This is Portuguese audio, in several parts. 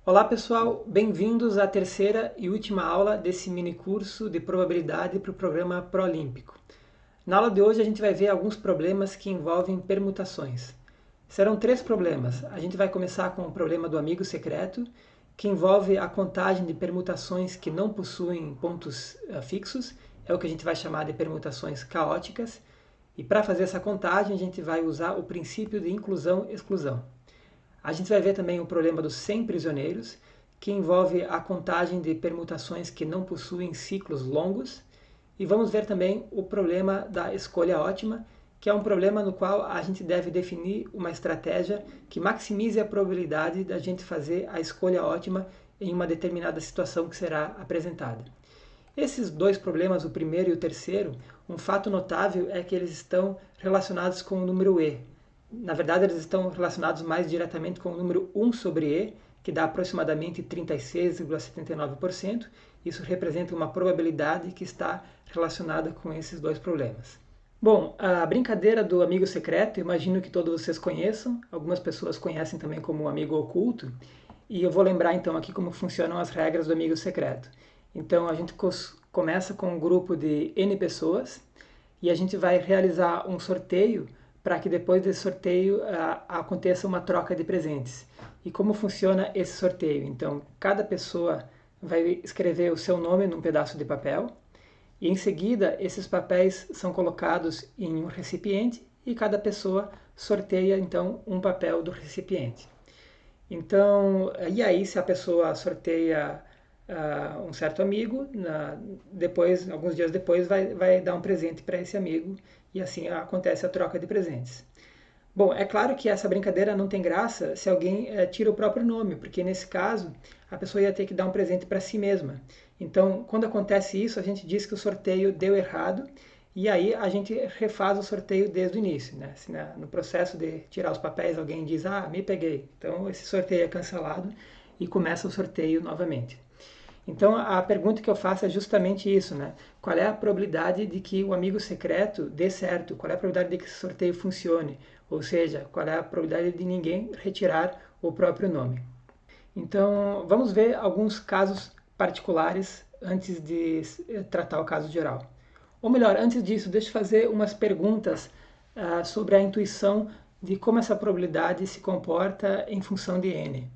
Olá pessoal, bem-vindos à terceira e última aula desse mini curso de probabilidade para o programa Prolímpico. Na aula de hoje a gente vai ver alguns problemas que envolvem permutações. Serão três problemas. A gente vai começar com o problema do amigo secreto, que envolve a contagem de permutações que não possuem pontos fixos, é o que a gente vai chamar de permutações caóticas. E para fazer essa contagem a gente vai usar o princípio de inclusão-exclusão. A gente vai ver também o problema dos 100 prisioneiros, que envolve a contagem de permutações que não possuem ciclos longos. E vamos ver também o problema da escolha ótima, que é um problema no qual a gente deve definir uma estratégia que maximize a probabilidade da gente fazer a escolha ótima em uma determinada situação que será apresentada. Esses dois problemas, o primeiro e o terceiro, um fato notável é que eles estão relacionados com o número e. Na verdade, eles estão relacionados mais diretamente com o número 1 sobre e, que dá aproximadamente 36,79%. Isso representa uma probabilidade que está relacionada com esses dois problemas. Bom, a brincadeira do amigo secreto, imagino que todos vocês conheçam, algumas pessoas conhecem também como amigo oculto, e eu vou lembrar então aqui como funcionam as regras do amigo secreto. Então a gente começa com um grupo de N pessoas e a gente vai realizar um sorteio para que depois desse sorteio aconteça uma troca de presentes. E como funciona esse sorteio? Então cada pessoa vai escrever o seu nome num pedaço de papel e em seguida esses papéis são colocados em um recipiente e cada pessoa sorteia então um papel do recipiente. Então, e aí se a pessoa sorteia um certo amigo, depois, alguns dias depois, vai dar um presente para esse amigo e assim acontece a troca de presentes. Bom, é claro que essa brincadeira não tem graça se alguém tira o próprio nome, porque nesse caso a pessoa ia ter que dar um presente para si mesma. Então, quando acontece isso, a gente diz que o sorteio deu errado e aí a gente refaz o sorteio desde o início. Né? Se no processo de tirar os papéis alguém diz, me peguei, então esse sorteio é cancelado e começa o sorteio novamente. Então a pergunta que eu faço é justamente isso, né? Qual é a probabilidade de que o amigo secreto dê certo? Qual é a probabilidade de que esse sorteio funcione? Ou seja, qual é a probabilidade de ninguém retirar o próprio nome? Então vamos ver alguns casos particulares antes de tratar o caso geral. Ou melhor, antes disso, deixa eu fazer umas perguntas sobre a intuição de como essa probabilidade se comporta em função de n.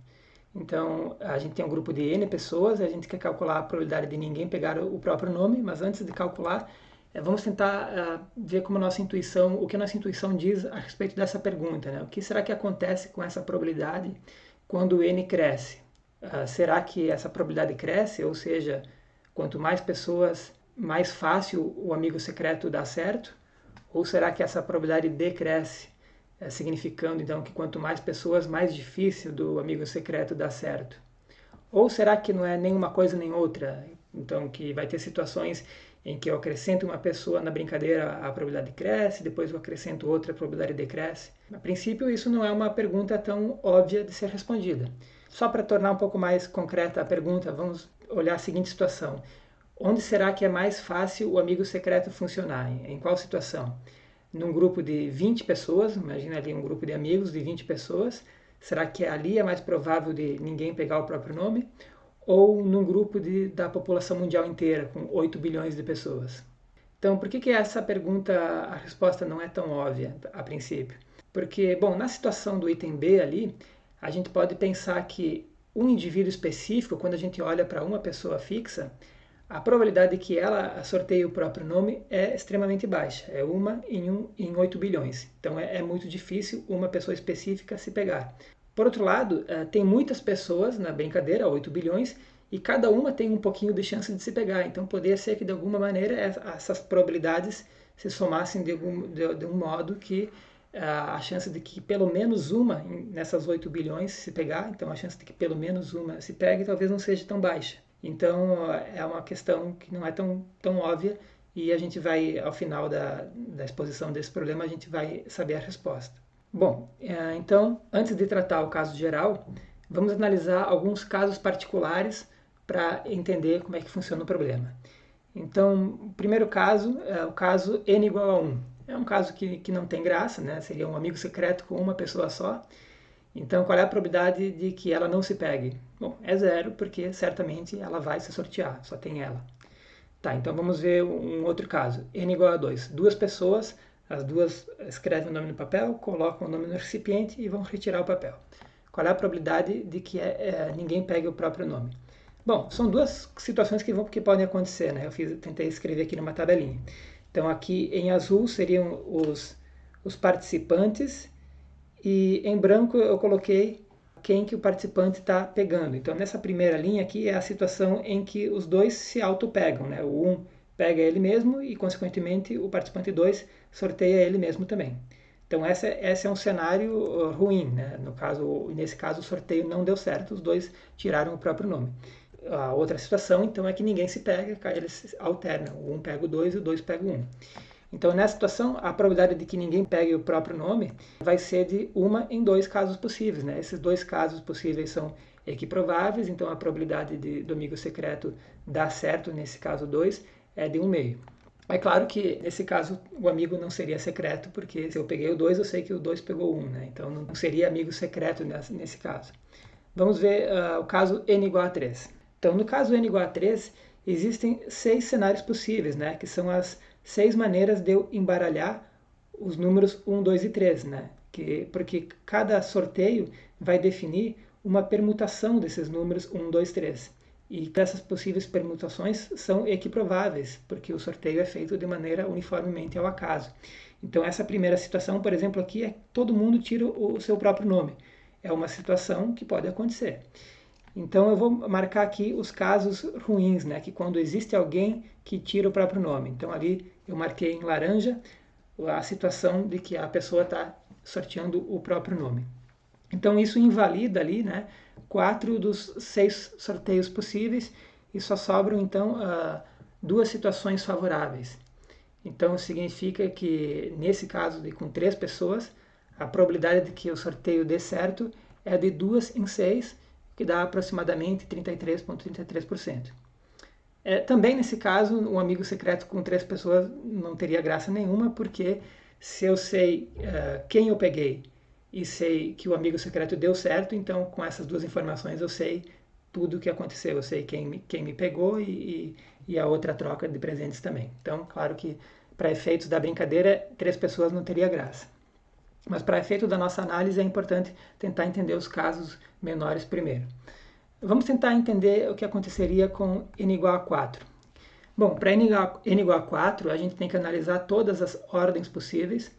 Então, a gente tem um grupo de N pessoas, a gente quer calcular a probabilidade de ninguém pegar o próprio nome, mas antes de calcular, vamos tentar ver como nossa intuição, o que a nossa intuição diz a respeito dessa pergunta, né? O que será que acontece com essa probabilidade quando o N cresce? Será que essa probabilidade cresce? Ou seja, quanto mais pessoas, mais fácil o amigo secreto dá certo? Ou será que essa probabilidade decresce? Significando então que quanto mais pessoas, mais difícil do amigo secreto dar certo? Ou será que não é nenhuma coisa nem outra? Então que vai ter situações em que eu acrescento uma pessoa na brincadeira, a probabilidade cresce, depois eu acrescento outra, a probabilidade decresce. A princípio, isso não é uma pergunta tão óbvia de ser respondida. Só para tornar um pouco mais concreta a pergunta, vamos olhar a seguinte situação. Onde será que é mais fácil o amigo secreto funcionar? Em qual situação? Num grupo de 20 pessoas, imagina ali um grupo de amigos de 20 pessoas, será que ali é mais provável de ninguém pegar o próprio nome? Ou num grupo da população mundial inteira, com 8 bilhões de pessoas? Então, por que essa pergunta, a resposta não é tão óbvia a princípio? Porque, bom, na situação do item B ali, a gente pode pensar que um indivíduo específico, quando a gente olha para uma pessoa fixa, a probabilidade de que ela sorteie o próprio nome é extremamente baixa, é uma em 8 bilhões. Então é muito difícil uma pessoa específica se pegar. Por outro lado, tem muitas pessoas na brincadeira, 8 bilhões, e cada uma tem um pouquinho de chance de se pegar. Então poderia ser que de alguma maneira essas probabilidades se somassem de um modo que a chance de que pelo menos uma nessas 8 bilhões se pegar, então a chance de que pelo menos uma se pegue talvez não seja tão baixa. Então é uma questão que não é tão óbvia e a gente vai, ao final da exposição desse problema, a gente vai saber a resposta. Bom, então, antes de tratar o caso geral, vamos analisar alguns casos particulares para entender como é que funciona o problema. Então, o primeiro caso é o caso n igual a 1. É um caso que não tem graça, né? Seria um amigo secreto com uma pessoa só. Então, qual é a probabilidade de que ela não se pegue? Bom, é zero, porque certamente ela vai se sortear, só tem ela. Tá, então vamos ver um outro caso. N igual a 2. Duas pessoas, as duas escrevem o nome no papel, colocam o nome no recipiente e vão retirar o papel. Qual é a probabilidade de que ninguém pegue o próprio nome? Bom, são duas situações que podem acontecer, né? Tentei escrever aqui numa tabelinha. Então aqui em azul seriam os participantes e em branco eu coloquei quem que o participante está pegando. Então nessa primeira linha aqui é a situação em que os dois se auto-pegam, né? O um pega ele mesmo e consequentemente o participante 2 sorteia ele mesmo também. Então esse é um cenário ruim, né? Nesse caso o sorteio não deu certo, os dois tiraram o próprio nome. A outra situação então é que ninguém se pega, eles alternam, o um pega o 2 e o 2 pega o 1. Então, nessa situação, a probabilidade de que ninguém pegue o próprio nome vai ser de 1 em 2 casos possíveis, né? Esses 2 casos possíveis são equiprováveis, então a probabilidade do amigo secreto dar certo, nesse caso 2, é de 1,5. É claro que, nesse caso, o amigo não seria secreto, porque se eu peguei o 2, eu sei que o 2 pegou o 1, né? Então, não seria amigo secreto nesse caso. Vamos ver o caso n igual a 3. Então, no caso n igual a 3, existem 6 cenários possíveis, né? Que são as 6 maneiras de eu embaralhar os números 1, 2 e 3, né? Porque cada sorteio vai definir uma permutação desses números 1, 2, 3. E essas possíveis permutações são equiprováveis, porque o sorteio é feito de maneira uniformemente ao acaso. Então, essa primeira situação, por exemplo, aqui é que todo mundo tira o seu próprio nome. É uma situação que pode acontecer. Então eu vou marcar aqui os casos ruins, né? Que quando existe alguém que tira o próprio nome. Então ali eu marquei em laranja a situação de que a pessoa está sorteando o próprio nome. Então isso invalida ali, né? 4 dos 6 sorteios possíveis e só sobram então 2 situações favoráveis. Então significa que nesse caso com 3 pessoas, a probabilidade de que o sorteio dê certo é de 2 em 6, que dá aproximadamente 33,33%. Também nesse caso, um amigo secreto com 3 pessoas não teria graça nenhuma, porque se eu sei quem eu peguei e sei que o amigo secreto deu certo, então com essas duas informações eu sei tudo o que aconteceu, eu sei quem me pegou e a outra troca de presentes também. Então, claro que para efeitos da brincadeira, 3 pessoas não teria graça. Mas para efeito da nossa análise é importante tentar entender os casos menores primeiro. Vamos tentar entender o que aconteceria com n igual a 4. Bom, para n igual a 4, a gente tem que analisar todas as ordens possíveis,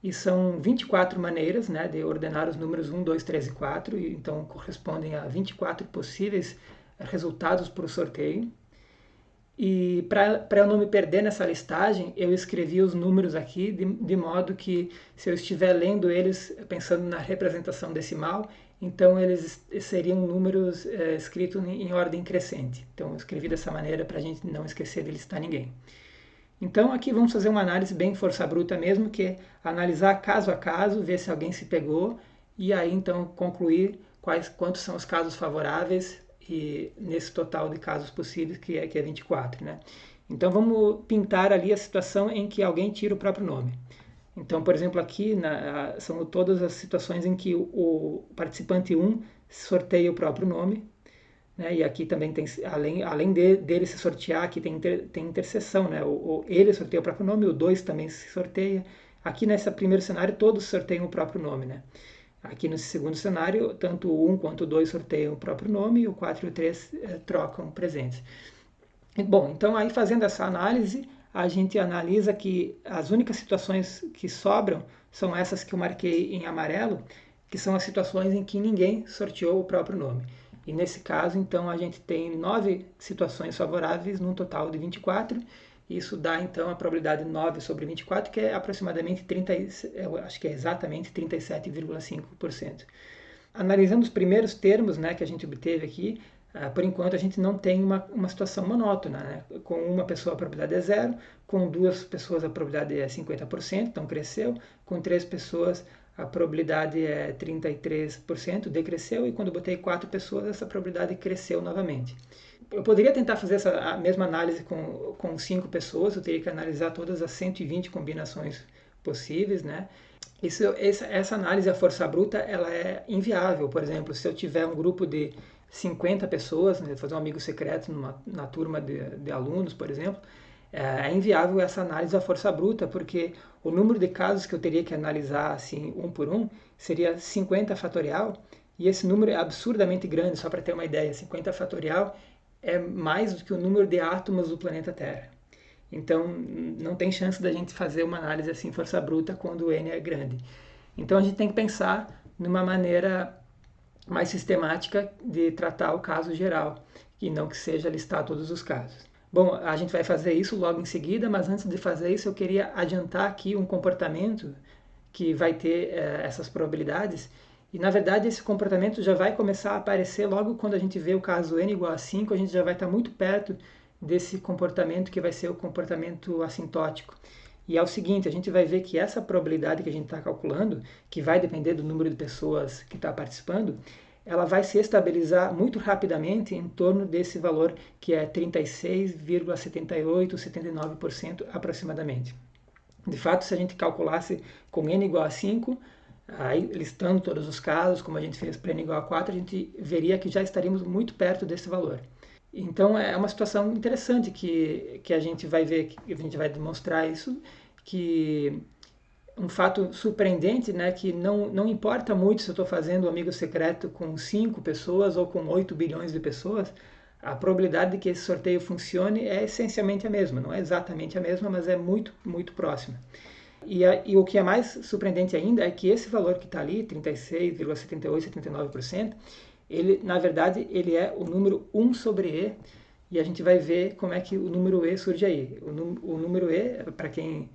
e são 24 maneiras, né, de ordenar os números 1, 2, 3 e 4, e então correspondem a 24 possíveis resultados para o sorteio. E para eu não me perder nessa listagem, eu escrevi os números aqui de modo que, se eu estiver lendo eles pensando na representação decimal, então eles seriam números escritos em ordem crescente. Então eu escrevi dessa maneira para a gente não esquecer de listar ninguém. Então aqui vamos fazer uma análise bem força bruta mesmo, que é analisar caso a caso, ver se alguém se pegou, e aí então concluir quantos são os casos favoráveis e nesse total de casos possíveis, que é 24, né? Então vamos pintar ali a situação em que alguém tira o próprio nome. Então, por exemplo, aqui são todas as situações em que o participante 1 sorteia o próprio nome, né? E aqui também tem, além dele se sortear, aqui tem interseção, né? Ele sorteia o próprio nome, o 2 também se sorteia. Aqui nesse primeiro cenário todos sorteiam o próprio nome, né? Aqui nesse segundo cenário, tanto o 1 quanto o 2 sorteiam o próprio nome e o 4 e o 3 trocam presentes. Bom, então aí fazendo essa análise, a gente analisa que as únicas situações que sobram são essas que eu marquei em amarelo, que são as situações em que ninguém sorteou o próprio nome. E nesse caso, então, a gente tem 9 situações favoráveis num total de 24. Isso dá, então, a probabilidade 9 sobre 24, que é aproximadamente acho que é exatamente 37,5%. Analisando os primeiros termos, né, que a gente obteve aqui, por enquanto a gente não tem uma situação monótona, né? Com uma pessoa a probabilidade é 0, com 2 pessoas a probabilidade é 50%, então cresceu, com 3 pessoas a probabilidade é 33%, decresceu, e quando eu botei 4 pessoas, essa probabilidade cresceu novamente. Eu poderia tentar fazer a mesma análise com 5 pessoas, eu teria que analisar todas as 120 combinações possíveis, né? Essa análise à força bruta ela é inviável. Por exemplo, se eu tiver um grupo de 50 pessoas, né, fazer um amigo secreto na turma de alunos, por exemplo, é inviável essa análise à força bruta, porque o número de casos que eu teria que analisar assim, um por um seria 50 fatorial, e esse número é absurdamente grande. Só para ter uma ideia, 50 fatorial é mais do que o número de átomos do planeta Terra. Então, não tem chance da gente fazer uma análise assim, força bruta, quando o N é grande. Então, a gente tem que pensar numa maneira mais sistemática de tratar o caso geral, e não que seja listar todos os casos. Bom, a gente vai fazer isso logo em seguida, mas antes de fazer isso, eu queria adiantar aqui um comportamento que vai ter essas probabilidades. E, na verdade, esse comportamento já vai começar a aparecer logo quando a gente vê o caso n igual a 5, a gente já vai estar muito perto desse comportamento que vai ser o comportamento assintótico. E é o seguinte, a gente vai ver que essa probabilidade que a gente está calculando, que vai depender do número de pessoas que está participando, ela vai se estabilizar muito rapidamente em torno desse valor que é 36,78, 79% aproximadamente. De fato, se a gente calculasse com n igual a 5, aí, listando todos os casos, como a gente fez para n igual a 4, a gente veria que já estaríamos muito perto desse valor. Então é uma situação interessante que a gente vai ver, que a gente vai demonstrar isso, que um fato surpreendente, né, que não importa muito se eu estou fazendo um amigo secreto com 5 pessoas ou com 8 bilhões de pessoas, a probabilidade de que esse sorteio funcione é essencialmente a mesma. Não é exatamente a mesma, mas é muito, muito próxima. E o que é mais surpreendente ainda é que esse valor que está ali, 36,78, 79%, ele, na verdade, ele é o número 1 sobre E, e a gente vai ver como é que o número E surge aí. O número E, para quem...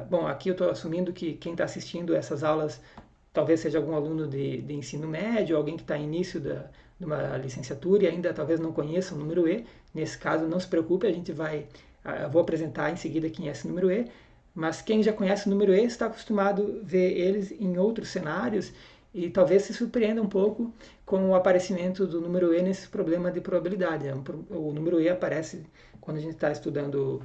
bom, aqui eu estou assumindo que quem está assistindo essas aulas talvez seja algum aluno de ensino médio, alguém que está em início de uma licenciatura e ainda talvez não conheça o número E. Nesse caso, não se preocupe, a gente vai... eu vou apresentar em seguida quem é esse número E, mas quem já conhece o número E está acostumado a ver eles em outros cenários e talvez se surpreenda um pouco com o aparecimento do número E nesse problema de probabilidade. O número E aparece quando a gente está estudando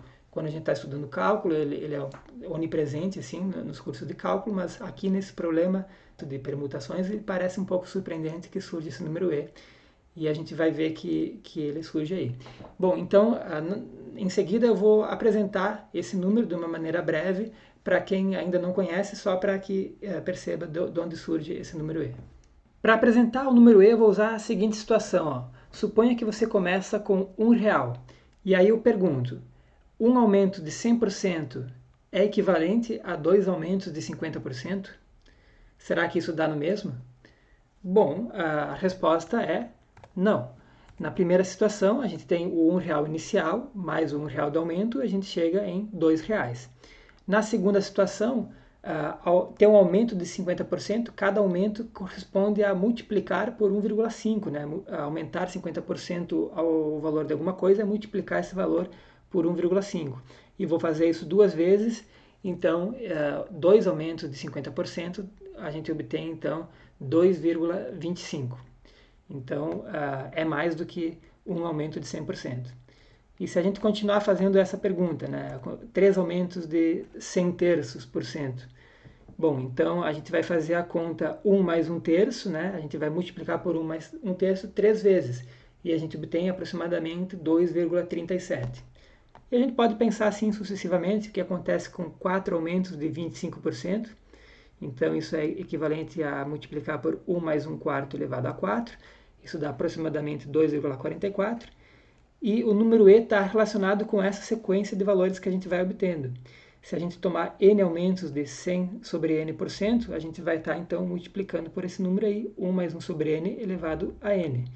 cálculo, ele é onipresente assim nos cursos de cálculo, mas aqui nesse problema de permutações ele parece um pouco surpreendente que surge esse número E. E a gente vai ver que ele surge aí. Bom, então, em seguida eu vou apresentar esse número de uma maneira breve para quem ainda não conhece, só para que perceba de onde surge esse número E. Para apresentar o número E, eu vou usar a seguinte situação. Ó. Suponha que você começa com R$1. E aí eu pergunto, um aumento de 100% é equivalente a 2 aumentos de 50%? Será que isso dá no mesmo? Bom, a resposta é não. Na primeira situação, a gente tem o R$1 inicial, mais o R$1 de aumento, a gente chega em R$2. Na segunda situação, ao ter um aumento de 50%, cada aumento corresponde a multiplicar por 1,5, né? Aumentar 50% ao valor de alguma coisa é multiplicar esse valor por 1,5. E vou fazer isso duas vezes, então, dois aumentos de 50%, a gente obtém, então, 2,25. Então, é mais do que um aumento de 100%. E se a gente continuar fazendo essa pergunta, né, 3 aumentos de 100 terços por cento, bom, então a gente vai fazer a conta 1 mais 1 terço, né, a gente vai multiplicar por 1 mais 1 terço 3 vezes, e a gente obtém aproximadamente 2,37. E a gente pode pensar assim sucessivamente, o que acontece com 4 aumentos de 25%, então isso é equivalente a multiplicar por 1 mais 1 quarto elevado a 4, isso dá aproximadamente 2,44, e o número E está relacionado com essa sequência de valores que a gente vai obtendo. Se a gente tomar n aumentos de 100 sobre n%, a gente vai estar então multiplicando por esse número aí, 1 mais 1 sobre n elevado a n.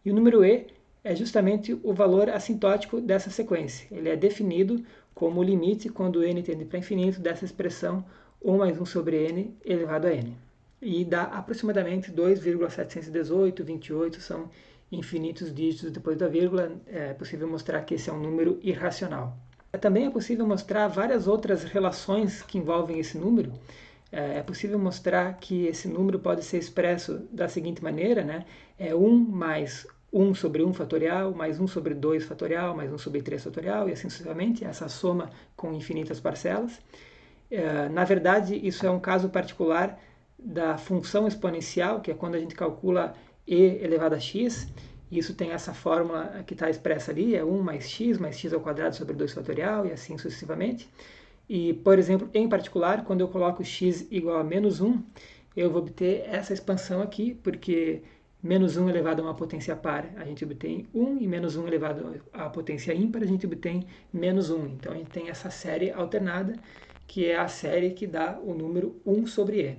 E o número E é justamente o valor assintótico dessa sequência. Ele é definido como o limite, quando n tende para infinito, dessa expressão 1 mais 1 sobre n elevado a n. E dá aproximadamente 2,718, 28, são infinitos dígitos depois da vírgula. É possível mostrar que esse é um número irracional. Também é possível mostrar várias outras relações que envolvem esse número. É possível mostrar que esse número pode ser expresso da seguinte maneira, né? É 1 mais 1 sobre 1 fatorial, mais 1 sobre 2 fatorial, mais 1 sobre 3 fatorial, e assim sucessivamente, essa soma com infinitas parcelas. Na verdade, isso é um caso particular da função exponencial, que é quando a gente calcula e elevado a x. Isso tem essa fórmula que está expressa ali, é 1 mais x ao quadrado sobre 2 fatorial, e assim sucessivamente. E, por exemplo, em particular, quando eu coloco x igual a menos 1, eu vou obter essa expansão aqui, porque menos 1 elevado a uma potência par, a gente obtém 1, e menos 1 elevado a potência ímpar, a gente obtém menos 1. Então, a gente tem essa série alternada, que é a série que dá o número 1 sobre e.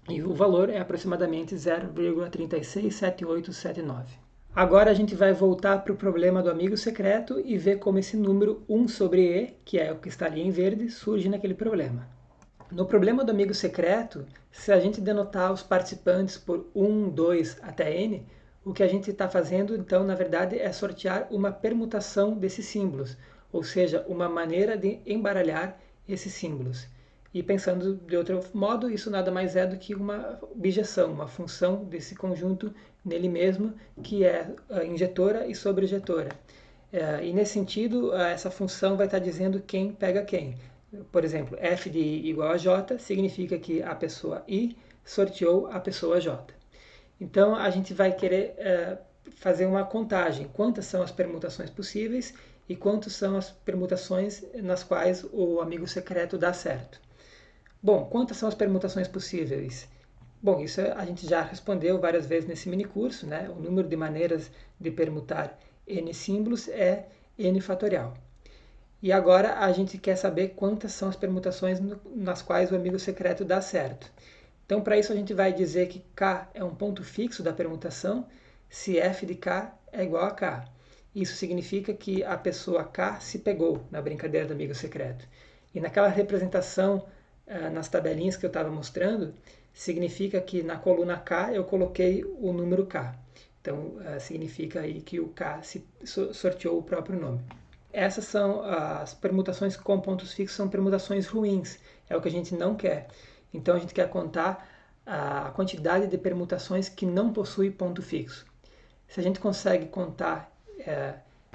E o valor é aproximadamente 0,367879. Agora a gente vai voltar para o problema do amigo secreto e ver como esse número 1 sobre e, que é o que está ali em verde, surge naquele problema. No problema do amigo secreto, se a gente denotar os participantes por 1, 2 até n, o que a gente está fazendo, então, na verdade, é sortear uma permutação desses símbolos, ou seja, uma maneira de embaralhar esses símbolos. E pensando de outro modo, isso nada mais é do que uma objeção, uma função desse conjunto nele mesmo, que é injetora e sobreinjetora. E nesse sentido, essa função vai estar dizendo quem pega quem. Por exemplo, f de i igual a j significa que a pessoa i sorteou a pessoa j. Então, a gente vai querer fazer uma contagem. Quantas são as permutações possíveis e quantas são as permutações nas quais o amigo secreto dá certo. Bom, quantas são as permutações possíveis? Bom, isso a gente já respondeu várias vezes nesse minicurso, né? O número de maneiras de permutar n símbolos é n fatorial. E agora a gente quer saber quantas são as permutações nas quais o amigo secreto dá certo. Então, para isso, a gente vai dizer que k é um ponto fixo da permutação se f de k é igual a k. Isso significa que a pessoa k se pegou na brincadeira do amigo secreto. E naquela representação, nas tabelinhas que eu estava mostrando, significa que na coluna k eu coloquei o número k. Então, significa aí que o k sorteou o próprio nome. Essas são as permutações com pontos fixos, são permutações ruins, é o que a gente não quer. Então a gente quer contar a quantidade de permutações que não possui ponto fixo. Se a gente consegue contar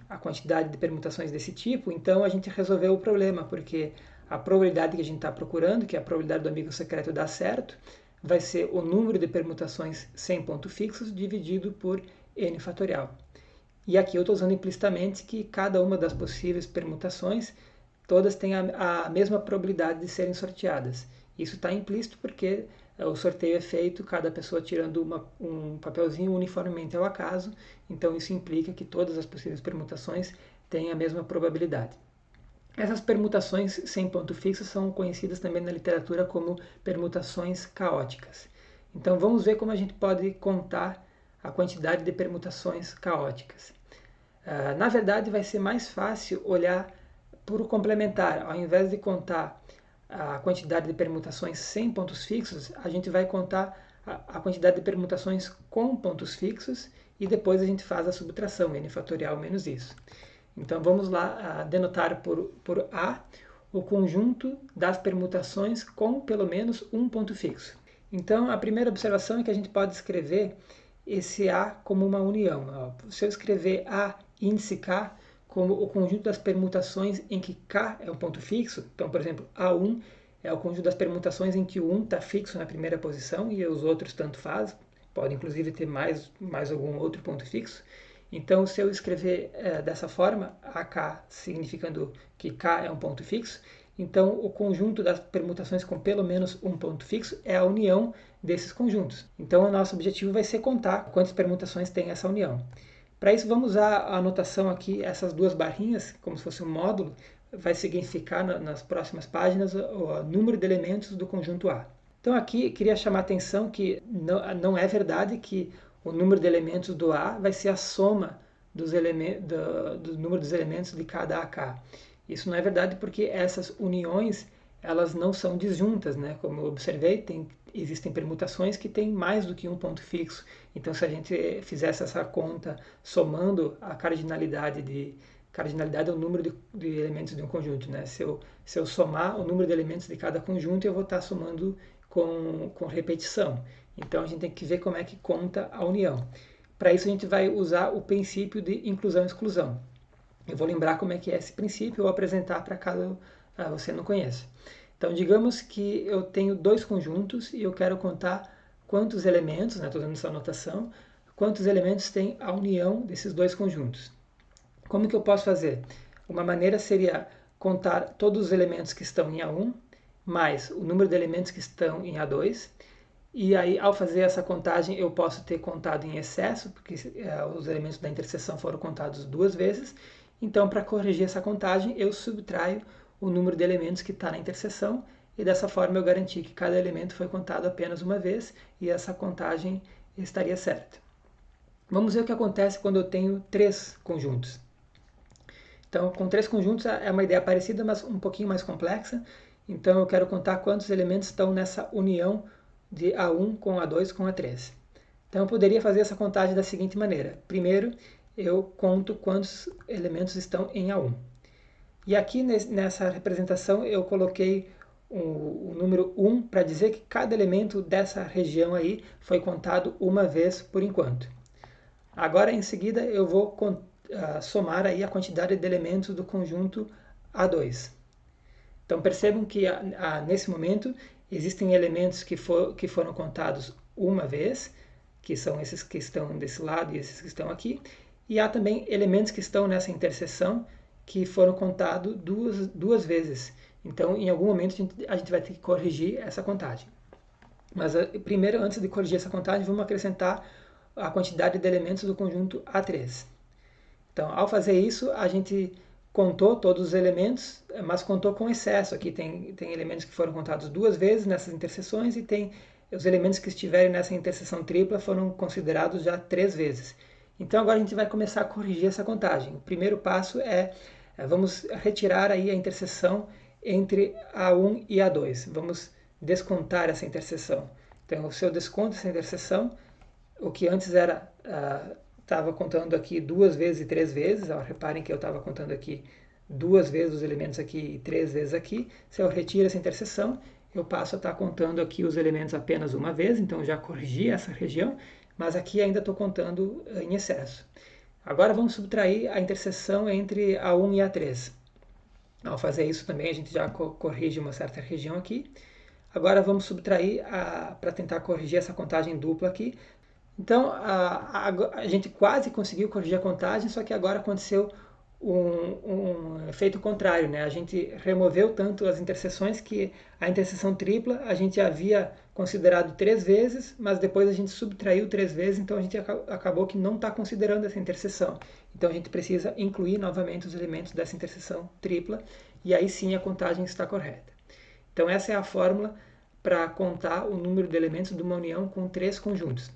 a quantidade de permutações desse tipo, então a gente resolveu o problema, porque a probabilidade que a gente está procurando, que é a probabilidade do amigo secreto dar certo, vai ser o número de permutações sem ponto fixos dividido por n fatorial. E aqui eu estou usando implicitamente que cada uma das possíveis permutações, todas têm a mesma probabilidade de serem sorteadas. Isso está implícito porque o sorteio é feito, cada pessoa tirando um papelzinho uniformemente ao acaso, então isso implica que todas as possíveis permutações têm a mesma probabilidade. Essas permutações sem ponto fixo são conhecidas também na literatura como permutações caóticas. Então vamos ver como a gente pode contar a quantidade de permutações caóticas. Na verdade, vai ser mais fácil olhar por o complementar. Ao invés de contar a quantidade de permutações sem pontos fixos, a gente vai contar a quantidade de permutações com pontos fixos e depois a gente faz a subtração, n fatorial menos isso. Então vamos lá denotar por A o conjunto das permutações com pelo menos um ponto fixo. Então a primeira observação é que a gente pode escrever esse A como uma união. Se eu escrever A índice K como o conjunto das permutações em que K é um ponto fixo, então, por exemplo, A1 é o conjunto das permutações em que o 1 está fixo na primeira posição e os outros tanto faz, pode inclusive ter mais algum outro ponto fixo. Então, se eu escrever dessa forma, AK significando que K é um ponto fixo, então o conjunto das permutações com pelo menos um ponto fixo é a união desses conjuntos. Então, o nosso objetivo vai ser contar quantas permutações tem essa união. Para isso, vamos usar a anotação aqui, essas duas barrinhas, como se fosse um módulo, vai significar nas próximas páginas o número de elementos do conjunto A. Então aqui, queria chamar a atenção que não é verdade que o número de elementos do A vai ser a soma do número dos elementos de cada AK. Isso não é verdade porque essas uniões elas não são disjuntas, né? Como eu observei, existem permutações que têm mais do que um ponto fixo. Então, se a gente fizesse essa conta somando a cardinalidade é o número de elementos de um conjunto, né? Se eu somar o número de elementos de cada conjunto, eu vou estar somando com repetição. Então, a gente tem que ver como é que conta a união. Para isso, a gente vai usar o princípio de inclusão e exclusão. Eu vou lembrar como é que é esse princípio e vou apresentar para caso você não conheça. Então, digamos que eu tenho dois conjuntos e eu quero contar quantos elementos, estou dando essa anotação, quantos elementos tem a união desses dois conjuntos. Como que eu posso fazer? Uma maneira seria contar todos os elementos que estão em A1, mais o número de elementos que estão em A2, e aí, ao fazer essa contagem, eu posso ter contado em excesso, porque os elementos da interseção foram contados duas vezes. Então, para corrigir essa contagem, eu subtraio o número de elementos que está na interseção, e dessa forma eu garanti que cada elemento foi contado apenas uma vez, e essa contagem estaria certa. Vamos ver o que acontece quando eu tenho três conjuntos. Então, com três conjuntos é uma ideia parecida, mas um pouquinho mais complexa. Então, eu quero contar quantos elementos estão nessa união de A1 com A2 com A3. Então, eu poderia fazer essa contagem da seguinte maneira. Primeiro, eu conto quantos elementos estão em A1. E aqui nessa representação eu coloquei o número 1 para dizer que cada elemento dessa região aí foi contado uma vez por enquanto. Agora, em seguida, eu vou somar aí a quantidade de elementos do conjunto A2. Então, percebam que nesse momento existem elementos que foram contados uma vez, que são esses que estão desse lado e esses que estão aqui, e há também elementos que estão nessa interseção que foram contados duas vezes. Então, em algum momento, a gente vai ter que corrigir essa contagem. Mas primeiro, antes de corrigir essa contagem, vamos acrescentar a quantidade de elementos do conjunto A3. Então, ao fazer isso, a gente contou todos os elementos, mas contou com excesso. Aqui tem elementos que foram contados duas vezes nessas interseções e tem os elementos que estiverem nessa interseção tripla foram considerados já três vezes. Então, agora a gente vai começar a corrigir essa contagem. O primeiro passo vamos retirar aí a interseção entre A1 e A2. Vamos descontar essa interseção. Então, se eu desconto essa interseção, o que antes estava contando aqui duas vezes e três vezes, reparem que eu estava contando aqui duas vezes os elementos aqui e três vezes aqui. Se eu retiro essa interseção, eu passo a estar contando aqui os elementos apenas uma vez, então já corrigi essa região, mas aqui ainda estou contando em excesso. Agora vamos subtrair a interseção entre A1 e A3. Ao fazer isso também a gente já corrige uma certa região aqui. Agora vamos subtrair para tentar corrigir essa contagem dupla aqui. Então, a gente quase conseguiu corrigir a contagem, só que agora aconteceu um efeito contrário, né? A gente removeu tanto as interseções que a interseção tripla a gente havia considerado três vezes, mas depois a gente subtraiu três vezes, então a gente acabou que não está considerando essa interseção. Então a gente precisa incluir novamente os elementos dessa interseção tripla, e aí sim a contagem está correta. Então essa é a fórmula para contar o número de elementos de uma união com três conjuntos.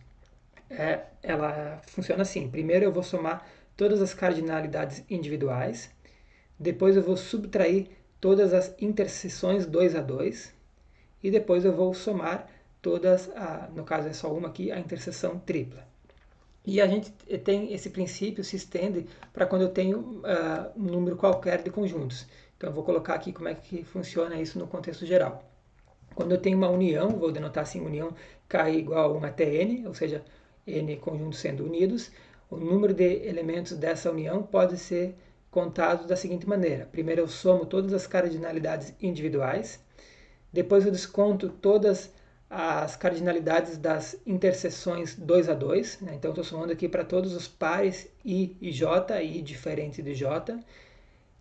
Ela funciona assim. Primeiro eu vou somar todas as cardinalidades individuais, depois eu vou subtrair todas as interseções 2 a 2, e depois eu vou somar todas, no caso é só uma aqui, a interseção tripla. E a gente tem esse princípio, se estende para quando eu tenho um número qualquer de conjuntos. Então eu vou colocar aqui como é que funciona isso no contexto geral. Quando eu tenho uma união, vou denotar assim, união K igual a 1 até N, ou seja, N conjuntos sendo unidos, o número de elementos dessa união pode ser contado da seguinte maneira. Primeiro eu somo todas as cardinalidades individuais, depois eu desconto todas as cardinalidades das interseções 2 a 2, né? Então estou somando aqui para todos os pares I e J, I diferente de J.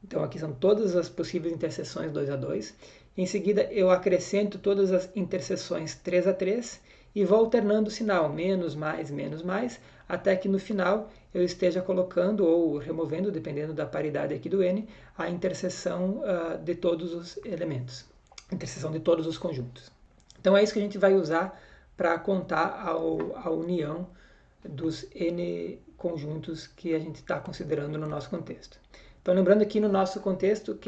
Então aqui são todas as possíveis interseções 2 a 2. Em seguida eu acrescento todas as interseções 3 a 3 e vou alternando o sinal, menos, mais, até que no final eu esteja colocando ou removendo, dependendo da paridade aqui do N, a interseção de todos os elementos, interseção de todos os conjuntos. Então é isso que a gente vai usar para contar a união dos N conjuntos que a gente está considerando no nosso contexto. Então lembrando aqui no nosso contexto,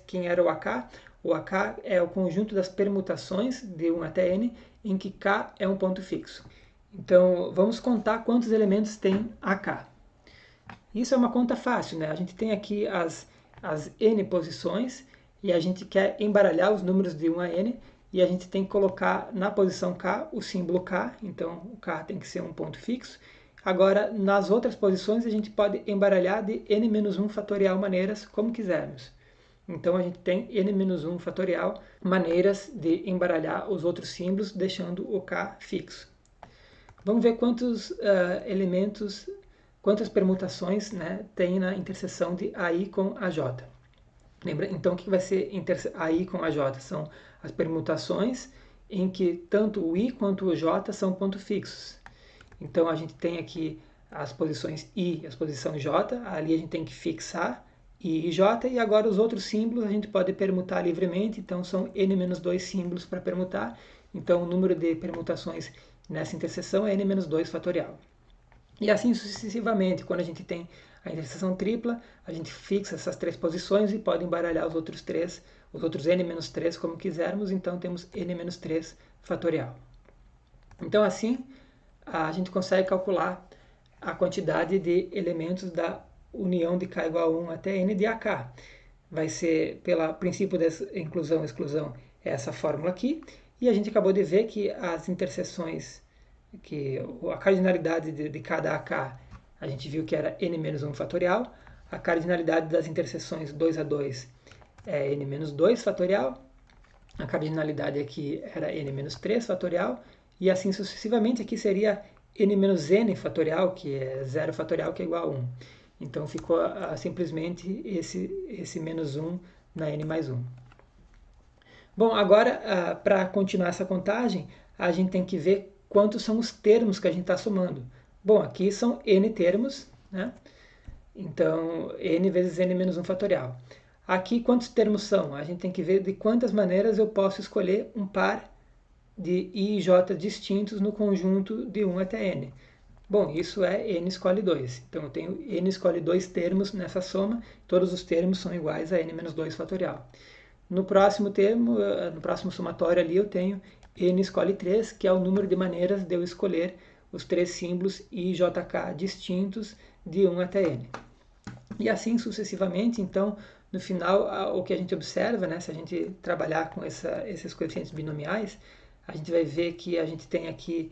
quem era o AK? O AK é o conjunto das permutações de 1 até N, em que K é um ponto fixo. Então, vamos contar quantos elementos tem AK. Isso é uma conta fácil, né? A gente tem aqui as N posições e a gente quer embaralhar os números de 1 a N e a gente tem que colocar na posição K o símbolo K, então o K tem que ser um ponto fixo. Agora, nas outras posições, a gente pode embaralhar de N-1 fatorial maneiras, como quisermos. Então a gente tem n-1 fatorial maneiras de embaralhar os outros símbolos, deixando o k fixo. Vamos ver quantos elementos, quantas permutações, né, tem na interseção de AI com AJ. Lembra? Então, o que vai ser AI com AJ? São as permutações em que tanto o I quanto o J são pontos fixos. Então, a gente tem aqui as posições I e as posições J, ali a gente tem que fixar I e J, e agora os outros símbolos a gente pode permutar livremente, então são n-2 símbolos para permutar, então o número de permutações nessa interseção é n-2 fatorial. E assim sucessivamente, quando a gente tem a interseção tripla, a gente fixa essas 3 posições e pode embaralhar os outros n-3 como quisermos, então temos n-3 fatorial. Então assim, a gente consegue calcular a quantidade de elementos da união de k igual a 1 até n de ak. Vai ser, pelo princípio da inclusão e exclusão, essa fórmula aqui, e a gente acabou de ver que as interseções, que a cardinalidade de cada AK, a gente viu que era n-1 fatorial, a cardinalidade das interseções 2 a 2 é n-2 fatorial, a cardinalidade aqui era n-3 fatorial, e assim sucessivamente aqui seria n-n fatorial, que é 0 fatorial, que é igual a 1. Então ficou simplesmente esse menos 1 na n mais 1. Bom, agora para continuar essa contagem, a gente tem que ver quantos são os termos que a gente está somando. Bom, aqui são n termos, né? Então, n vezes n-1 fatorial. Aqui, quantos termos são? A gente tem que ver de quantas maneiras eu posso escolher um par de i e j distintos no conjunto de 1 até n. Bom, isso é n escolhe 2. Então, eu tenho n escolhe 2 termos nessa soma, todos os termos são iguais a n-2 fatorial. No próximo termo, no próximo somatório ali, eu tenho n escolhe 3, que é o número de maneiras de eu escolher os 3 símbolos i e jk distintos de 1 até n. E assim sucessivamente, então, no final, o que a gente observa, né, se a gente trabalhar com esses coeficientes binomiais, a gente vai ver que a gente tem aqui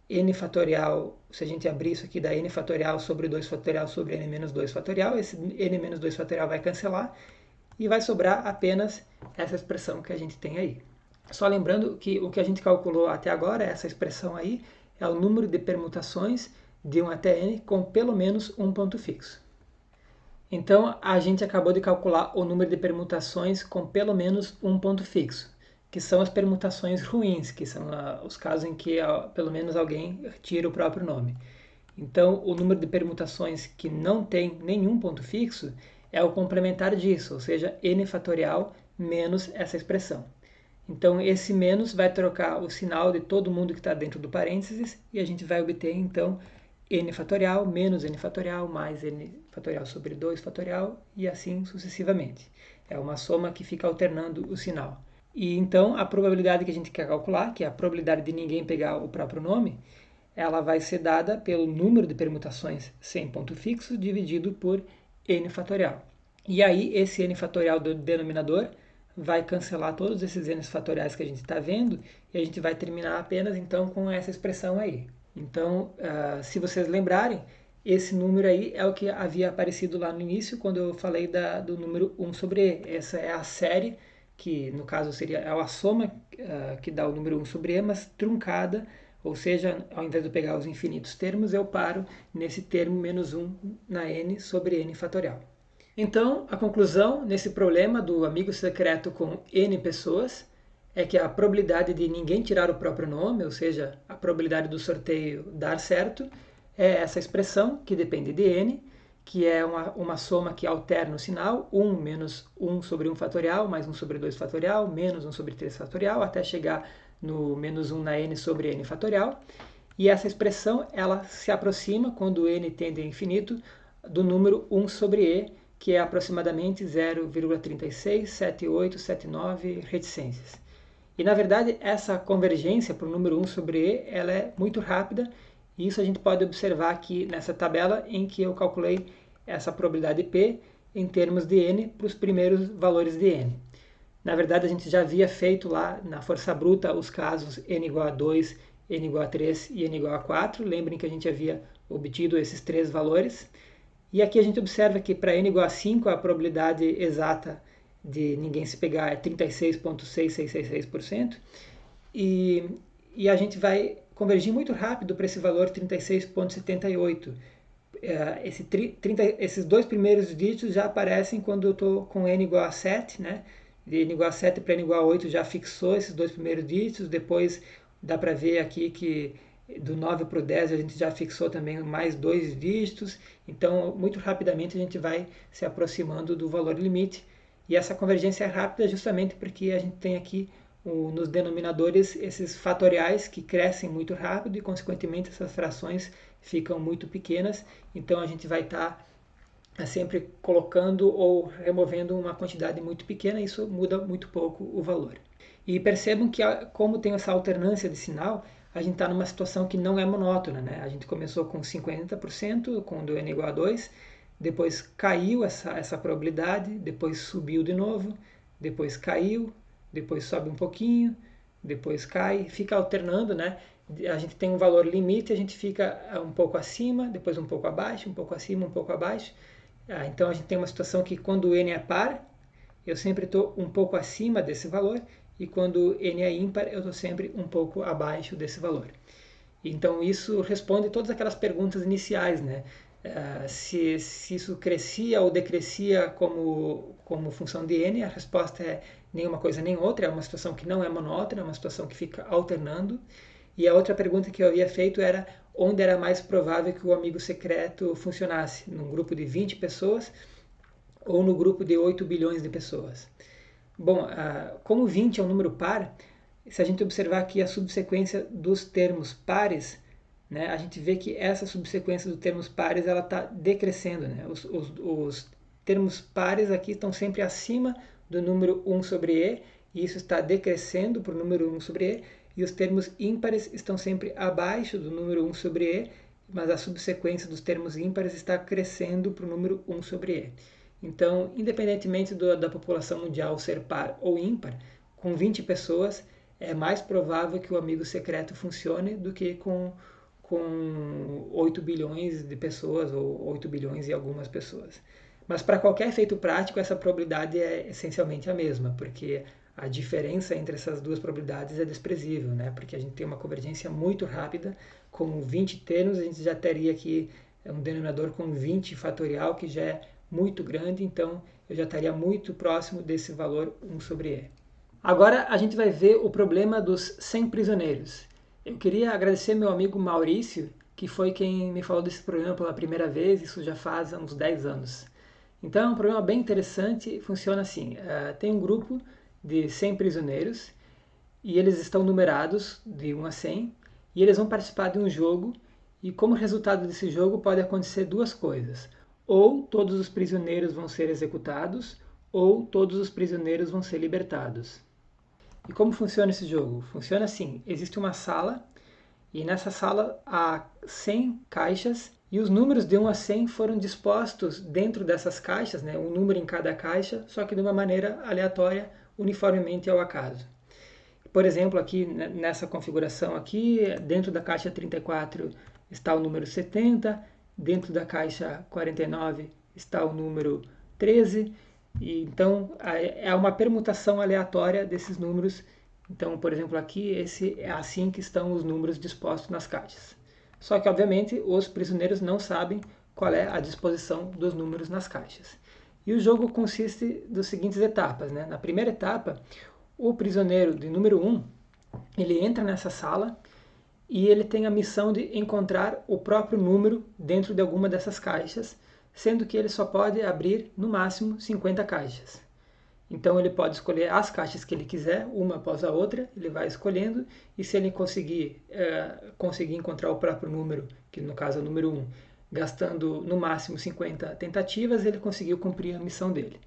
n fatorial, se a gente abrir isso aqui, dá n fatorial sobre 2 fatorial sobre n-2 fatorial, esse n-2 fatorial vai cancelar, e vai sobrar apenas essa expressão que a gente tem aí. Só lembrando que o que a gente calculou até agora, essa expressão aí, é o número de permutações de 1 até n com pelo menos um ponto fixo. Então, a gente acabou de calcular o número de permutações com pelo menos um ponto fixo, que são as permutações ruins, que são os casos em que pelo menos alguém tira o próprio nome. Então, o número de permutações que não tem nenhum ponto fixo é o complementar disso, ou seja, n fatorial menos essa expressão. Então, esse menos vai trocar o sinal de todo mundo que está dentro do parênteses e a gente vai obter, então, n fatorial menos n fatorial mais n fatorial sobre 2 fatorial e assim sucessivamente. É uma soma que fica alternando o sinal. E então, a probabilidade que a gente quer calcular, que é a probabilidade de ninguém pegar o próprio nome, ela vai ser dada pelo número de permutações sem ponto fixo dividido por n fatorial. E aí, esse n fatorial do denominador vai cancelar todos esses n fatoriais que a gente está vendo e a gente vai terminar apenas, então, com essa expressão aí. Então, se vocês lembrarem, esse número aí é o que havia aparecido lá no início, quando eu falei do número 1 sobre e. Essa é a série, que no caso seria a soma que dá o número 1 sobre e, mas truncada, ou seja, ao invés de eu pegar os infinitos termos, eu paro nesse termo menos 1 na n sobre n fatorial. Então, a conclusão nesse problema do amigo secreto com n pessoas é que a probabilidade de ninguém tirar o próprio nome, ou seja, a probabilidade do sorteio dar certo, é essa expressão que depende de n, que é uma soma que alterna o sinal, 1 menos 1 sobre 1 fatorial, mais 1 sobre 2 fatorial, menos 1 sobre 3 fatorial, até chegar no menos 1 na n sobre n fatorial. E essa expressão ela se aproxima, quando n tende a infinito, do número 1 sobre e, que é aproximadamente 0,367879 reticências. E, na verdade, essa convergência para o número 1 sobre e ela é muito rápida, e isso a gente pode observar aqui nessa tabela em que eu calculei essa probabilidade P em termos de n para os primeiros valores de n. Na verdade, a gente já havia feito lá na força bruta os casos n igual a 2, n igual a 3 e n igual a 4. Lembrem que a gente havia obtido esses 3 valores. E aqui a gente observa que para n igual a 5, a probabilidade exata de ninguém se pegar é 36,6666%. E a gente vai convergir muito rápido para esse valor 36,78. Esses dois primeiros dígitos já aparecem quando eu estou com n igual a 7, né? De n igual a 7 para n igual a 8 já fixou esses dois primeiros dígitos. Depois dá para ver aqui que do 9 para o 10 a gente já fixou também mais dois dígitos. Então, muito rapidamente a gente vai se aproximando do valor limite. E essa convergência é rápida justamente porque a gente tem aqui nos denominadores esses fatoriais que crescem muito rápido e, consequentemente, essas frações ficam muito pequenas. Então, a gente vai estar sempre colocando ou removendo uma quantidade muito pequena, e isso muda muito pouco o valor. E percebam que, como tem essa alternância de sinal, a gente está numa situação que não é monótona, né? A gente começou com 50%, quando n igual a 2, depois caiu essa probabilidade, depois subiu de novo, depois caiu, depois sobe um pouquinho, depois cai, fica alternando, né? A gente tem um valor limite, a gente fica um pouco acima, depois um pouco abaixo, um pouco acima, um pouco abaixo. Então a gente tem uma situação que quando o n é par, eu sempre estou um pouco acima desse valor, e quando n é ímpar, eu estou sempre um pouco abaixo desse valor. Então isso responde todas aquelas perguntas iniciais, né? Se isso crescia ou decrescia como função de n, a resposta é nenhuma coisa nem outra, é uma situação que não é monótona, é uma situação que fica alternando. E a outra pergunta que eu havia feito era onde era mais provável que o amigo secreto funcionasse, num grupo de 20 pessoas ou no grupo de 8 bilhões de pessoas. Bom, como 20 é um número par, se a gente observar aqui a subsequência dos termos pares, né, a gente vê que essa subsequência dos termos pares ela está decrescendo. Né? Os termos pares aqui estão sempre acima do número 1 sobre e, e isso está decrescendo para o número 1 sobre e, e os termos ímpares estão sempre abaixo do número 1 sobre e, mas a subsequência dos termos ímpares está crescendo para o número 1 sobre e. Então, independentemente da população mundial ser par ou ímpar, com 20 pessoas é mais provável que o amigo secreto funcione do que com 8 bilhões de pessoas ou 8 bilhões e algumas pessoas. Mas para qualquer efeito prático, essa probabilidade é essencialmente a mesma, porque a diferença entre essas duas probabilidades é desprezível, né? Porque a gente tem uma convergência muito rápida, com 20 termos a gente já teria aqui um denominador com 20 fatorial, que já é muito grande, então eu já estaria muito próximo desse valor 1 sobre e. Agora a gente vai ver o problema dos 100 prisioneiros. Eu queria agradecer meu amigo Maurício, que foi quem me falou desse problema pela primeira vez, isso já faz uns 10 anos. Então é um problema bem interessante, funciona assim, tem um grupo de 100 prisioneiros, e eles estão numerados de 1 a 100, e eles vão participar de um jogo, e como resultado desse jogo pode acontecer duas coisas. Ou todos os prisioneiros vão ser executados, ou todos os prisioneiros vão ser libertados. E como funciona esse jogo? Funciona assim, existe uma sala, e nessa sala há 100 caixas, e os números de 1 a 100 foram dispostos dentro dessas caixas, né, um número em cada caixa, só que de uma maneira aleatória, uniformemente ao acaso. Por exemplo, aqui nessa configuração aqui, dentro da caixa 34 está o número 70, dentro da caixa 49 está o número 13, e então é uma permutação aleatória desses números. Então, por exemplo, aqui é assim que estão os números dispostos nas caixas. Só que, obviamente, os prisioneiros não sabem qual é a disposição dos números nas caixas. E o jogo consiste das seguintes etapas. Né? Na primeira etapa, o prisioneiro de número 1, ele entra nessa sala e ele tem a missão de encontrar o próprio número dentro de alguma dessas caixas, sendo que ele só pode abrir, no máximo, 50 caixas. Então ele pode escolher as caixas que ele quiser, uma após a outra, ele vai escolhendo, e se ele conseguir encontrar o próprio número, que no caso é o número 1, gastando no máximo 50 tentativas, ele conseguiu cumprir a missão dele.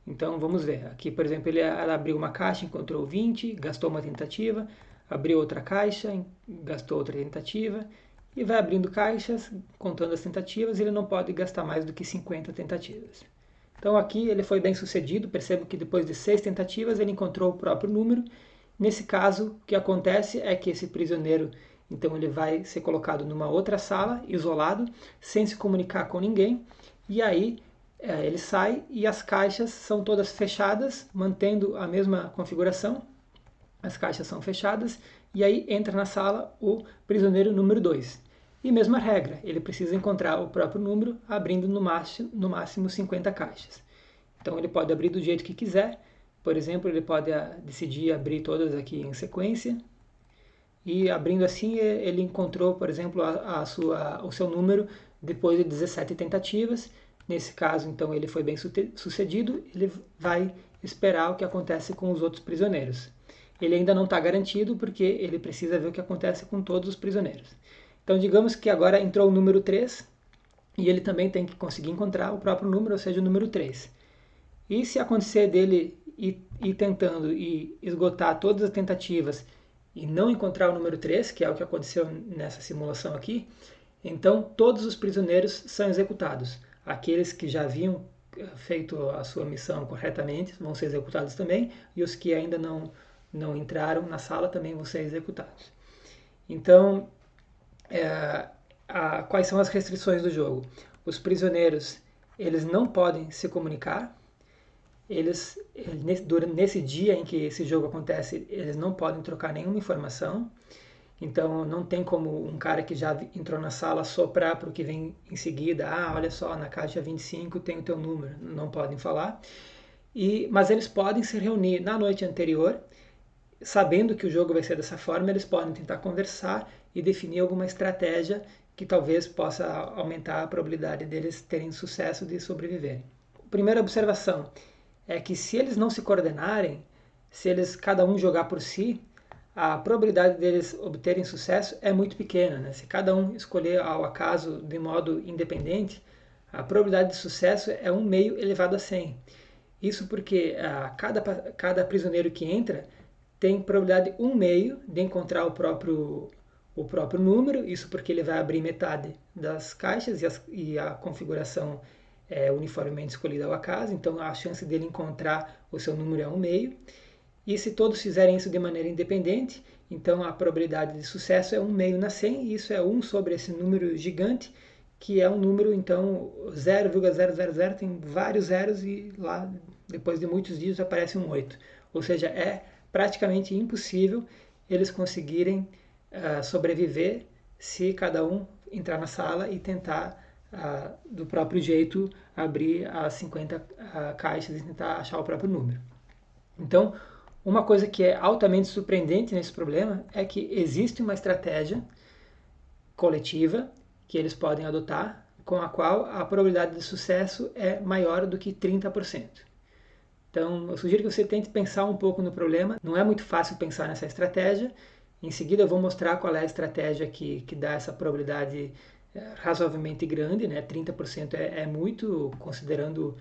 Então vamos ver, aqui por exemplo ela abriu uma caixa, encontrou 20, gastou uma tentativa, abriu outra caixa, gastou outra tentativa, e vai abrindo caixas, contando as tentativas, e ele não pode gastar mais do que 50 tentativas. Então aqui ele foi bem sucedido, percebo que depois de 6 tentativas ele encontrou o próprio número. Nesse caso, o que acontece é que esse prisioneiro, então ele vai ser colocado numa outra sala, isolado, sem se comunicar com ninguém, e aí ele sai e as caixas são todas fechadas, mantendo a mesma configuração. As caixas são fechadas e aí entra na sala o prisioneiro número 2. E mesma regra, ele precisa encontrar o próprio número abrindo no máximo 50 caixas. Então ele pode abrir do jeito que quiser. Por exemplo, ele pode decidir abrir todas aqui em sequência. E abrindo assim, ele encontrou, por exemplo, o seu número depois de 17 tentativas. Nesse caso, então, ele foi bem sucedido. Ele vai esperar o que acontece com os outros prisioneiros. Ele ainda não está garantido porque ele precisa ver o que acontece com todos os prisioneiros. Então, digamos que agora entrou o número 3 e ele também tem que conseguir encontrar o próprio número, ou seja, o número 3. E se acontecer dele ir tentando e esgotar todas as tentativas e não encontrar o número 3, que é o que aconteceu nessa simulação aqui, então todos os prisioneiros são executados. Aqueles que já haviam feito a sua missão corretamente vão ser executados também, e os que ainda não entraram na sala também vão ser executados. Então, quais são as restrições do jogo? Os prisioneiros, eles não podem se comunicar. Nesse dia em que esse jogo acontece, eles não podem trocar nenhuma informação. Então, não tem como um cara que já entrou na sala soprar para o que vem em seguida. Olha só, na caixa 25 tem o teu número. Não podem falar. Mas eles podem se reunir na noite anterior, sabendo que o jogo vai ser dessa forma, eles podem tentar conversar e definir alguma estratégia que talvez possa aumentar a probabilidade deles terem sucesso de sobreviverem. Primeira observação é que se eles não se coordenarem, se eles cada um jogar por si, a probabilidade deles obterem sucesso é muito pequena, né? Se cada um escolher ao acaso de modo independente, a probabilidade de sucesso é 1/2 elevado a 100. Isso porque cada prisioneiro que entra tem probabilidade 1/2 de encontrar o próprio número, isso porque ele vai abrir metade das caixas e a configuração é uniformemente escolhida ao acaso, então a chance dele encontrar o seu número é 1/2. E se todos fizerem isso de maneira independente, então a probabilidade de sucesso é 1/2 na 100, e isso é 1 sobre esse número gigante, que é um número, então, 0,000, tem vários zeros e lá, depois de muitos dígitos, aparece um 8. Ou seja, é praticamente impossível eles conseguirem sobreviver se cada um entrar na sala e tentar do próprio jeito abrir as 50 caixas e tentar achar o próprio número. Então, uma coisa que é altamente surpreendente nesse problema é que existe uma estratégia coletiva que eles podem adotar, com a qual a probabilidade de sucesso é maior do que 30%. Então, eu sugiro que você tente pensar um pouco no problema. Não é muito fácil pensar nessa estratégia. Em seguida, eu vou mostrar qual é a estratégia que dá essa probabilidade razoavelmente grande, né? 30% é muito, considerando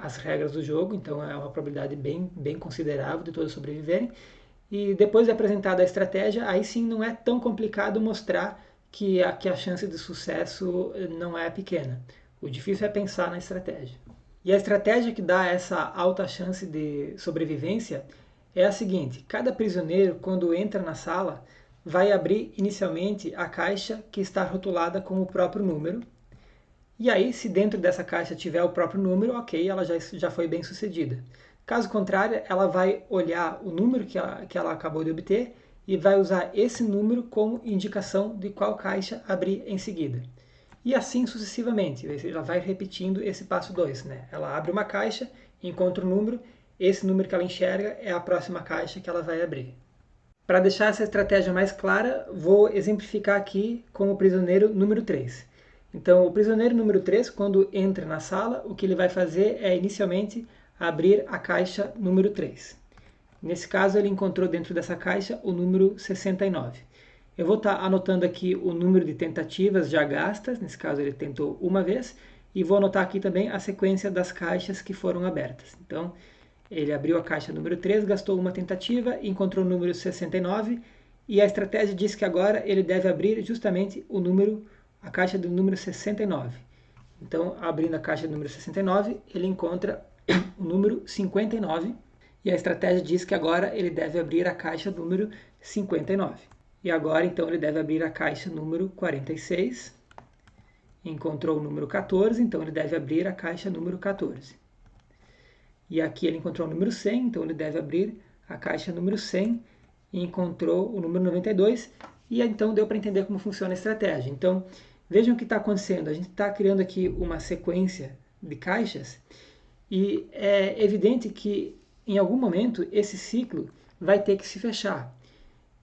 as regras do jogo, então é uma probabilidade bem considerável de todos sobreviverem. E depois de apresentada a estratégia, aí sim não é tão complicado mostrar que a chance de sucesso não é pequena. O difícil é pensar na estratégia. E a estratégia que dá essa alta chance de sobrevivência é a seguinte: cada prisioneiro, quando entra na sala, vai abrir inicialmente a caixa que está rotulada com o próprio número. E aí, se dentro dessa caixa tiver o próprio número, ok, ela já foi bem sucedida. Caso contrário, ela vai olhar o número que ela acabou de obter e vai usar esse número como indicação de qual caixa abrir em seguida. E assim sucessivamente, ela vai repetindo esse passo 2. Né? Ela abre uma caixa, encontra o número, esse número que ela enxerga é a próxima caixa que ela vai abrir. Para deixar essa estratégia mais clara, vou exemplificar aqui com o prisioneiro número 3. Então, o prisioneiro número 3, quando entra na sala, o que ele vai fazer é inicialmente abrir a caixa número 3. Nesse caso, ele encontrou dentro dessa caixa o número 69. Eu vou estar anotando aqui o número de tentativas já gastas, nesse caso ele tentou uma vez, e vou anotar aqui também a sequência das caixas que foram abertas. Então, ele abriu a caixa número 3, gastou uma tentativa, encontrou o número 69, e a estratégia diz que agora ele deve abrir justamente a caixa do número 69. Então, abrindo a caixa do número 69, ele encontra o número 59, e a estratégia diz que agora ele deve abrir a caixa número 59. E agora, então, ele deve abrir a caixa número 46, encontrou o número 14, então ele deve abrir a caixa número 14. E aqui ele encontrou o número 100, então ele deve abrir a caixa número 100 e encontrou o número 92. E então deu para entender como funciona a estratégia. Então, vejam o que está acontecendo. A gente está criando aqui uma sequência de caixas e é evidente que em algum momento esse ciclo vai ter que se fechar.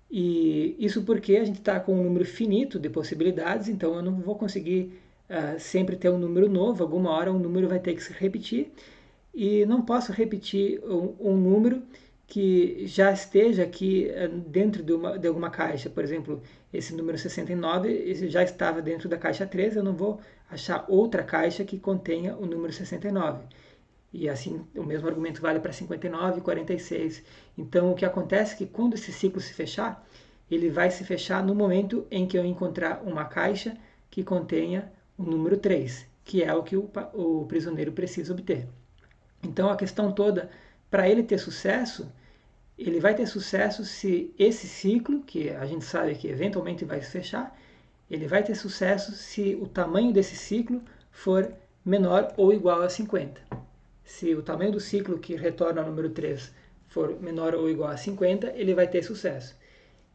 E isso porque a gente está com um número finito de possibilidades, então eu não vou conseguir sempre ter um número novo, alguma hora um número vai ter que se repetir, e não posso repetir um número que já esteja aqui dentro de alguma caixa. Por exemplo, esse número 69 esse já estava dentro da caixa 13, eu não vou achar outra caixa que contenha o número 69. E assim, o mesmo argumento vale para 59 e 46. Então, o que acontece é que quando esse ciclo se fechar, ele vai se fechar no momento em que eu encontrar uma caixa que contenha o número 3, que é o que o prisioneiro precisa obter. Então, a questão toda, para ele ter sucesso, ele vai ter sucesso se esse ciclo, que a gente sabe que eventualmente vai se fechar, ele vai ter sucesso se o tamanho desse ciclo for menor ou igual a 50. Se o tamanho do ciclo que retorna ao número 3 for menor ou igual a 50, ele vai ter sucesso.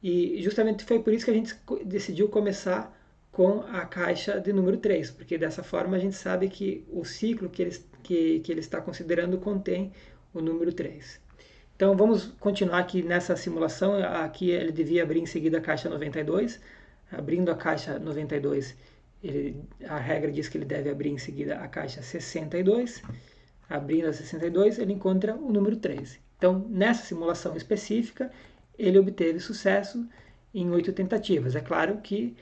E justamente foi por isso que a gente decidiu começar com a caixa de número 3, porque dessa forma a gente sabe que o ciclo que ele está considerando contém o número 3. Então vamos continuar aqui nessa simulação. Aqui ele devia abrir em seguida a caixa 92. Abrindo a caixa 92, a regra diz que ele deve abrir em seguida a caixa 62. Abrindo a 62, ele encontra o número 13. Então, nessa simulação específica, ele obteve sucesso em 8 tentativas. É claro que